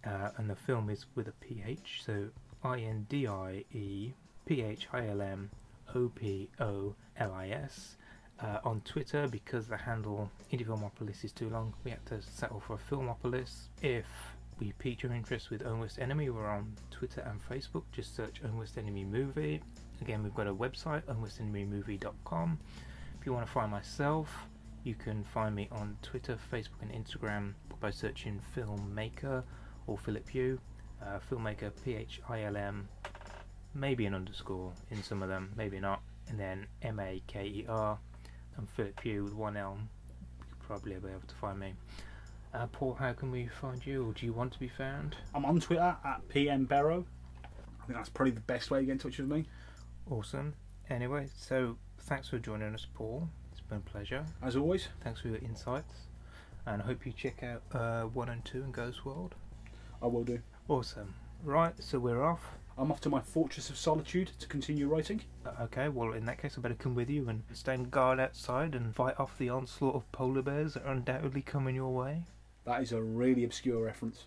And the film is with a PH, so IndieFilmopolis. On Twitter, because the handle IndieFilmopolis is too long, we had to settle for Filmopolis. If we pique your interest with Own Worst Enemy, we're on Twitter and Facebook. Just search Own Worst Enemy Movie. Again, we've got a website, ownworstenemymovie.com. If you want to find myself, you can find me on Twitter, Facebook and Instagram by searching Philm Maker or Philip Pugh. Philm Maker, Philm, maybe an underscore in some of them, maybe not, and then Maker. And Philip Pugh with one L. You'll probably be able to find me. Paul, how can we find you, or do you want to be found? I'm on Twitter at PM Berrow. I think that's probably the best way to get in touch with me. Awesome. Anyway, so thanks for joining us, Paul. It's been a pleasure. As always. Thanks for your insights. And I hope you check out 1 and 2 in Ghost World. I will do. Awesome. Right, so we're off. I'm off to my Fortress of Solitude to continue writing. Okay, well in that case I better come with you and stand guard outside and fight off the onslaught of polar bears that are undoubtedly coming your way. That is a really obscure reference.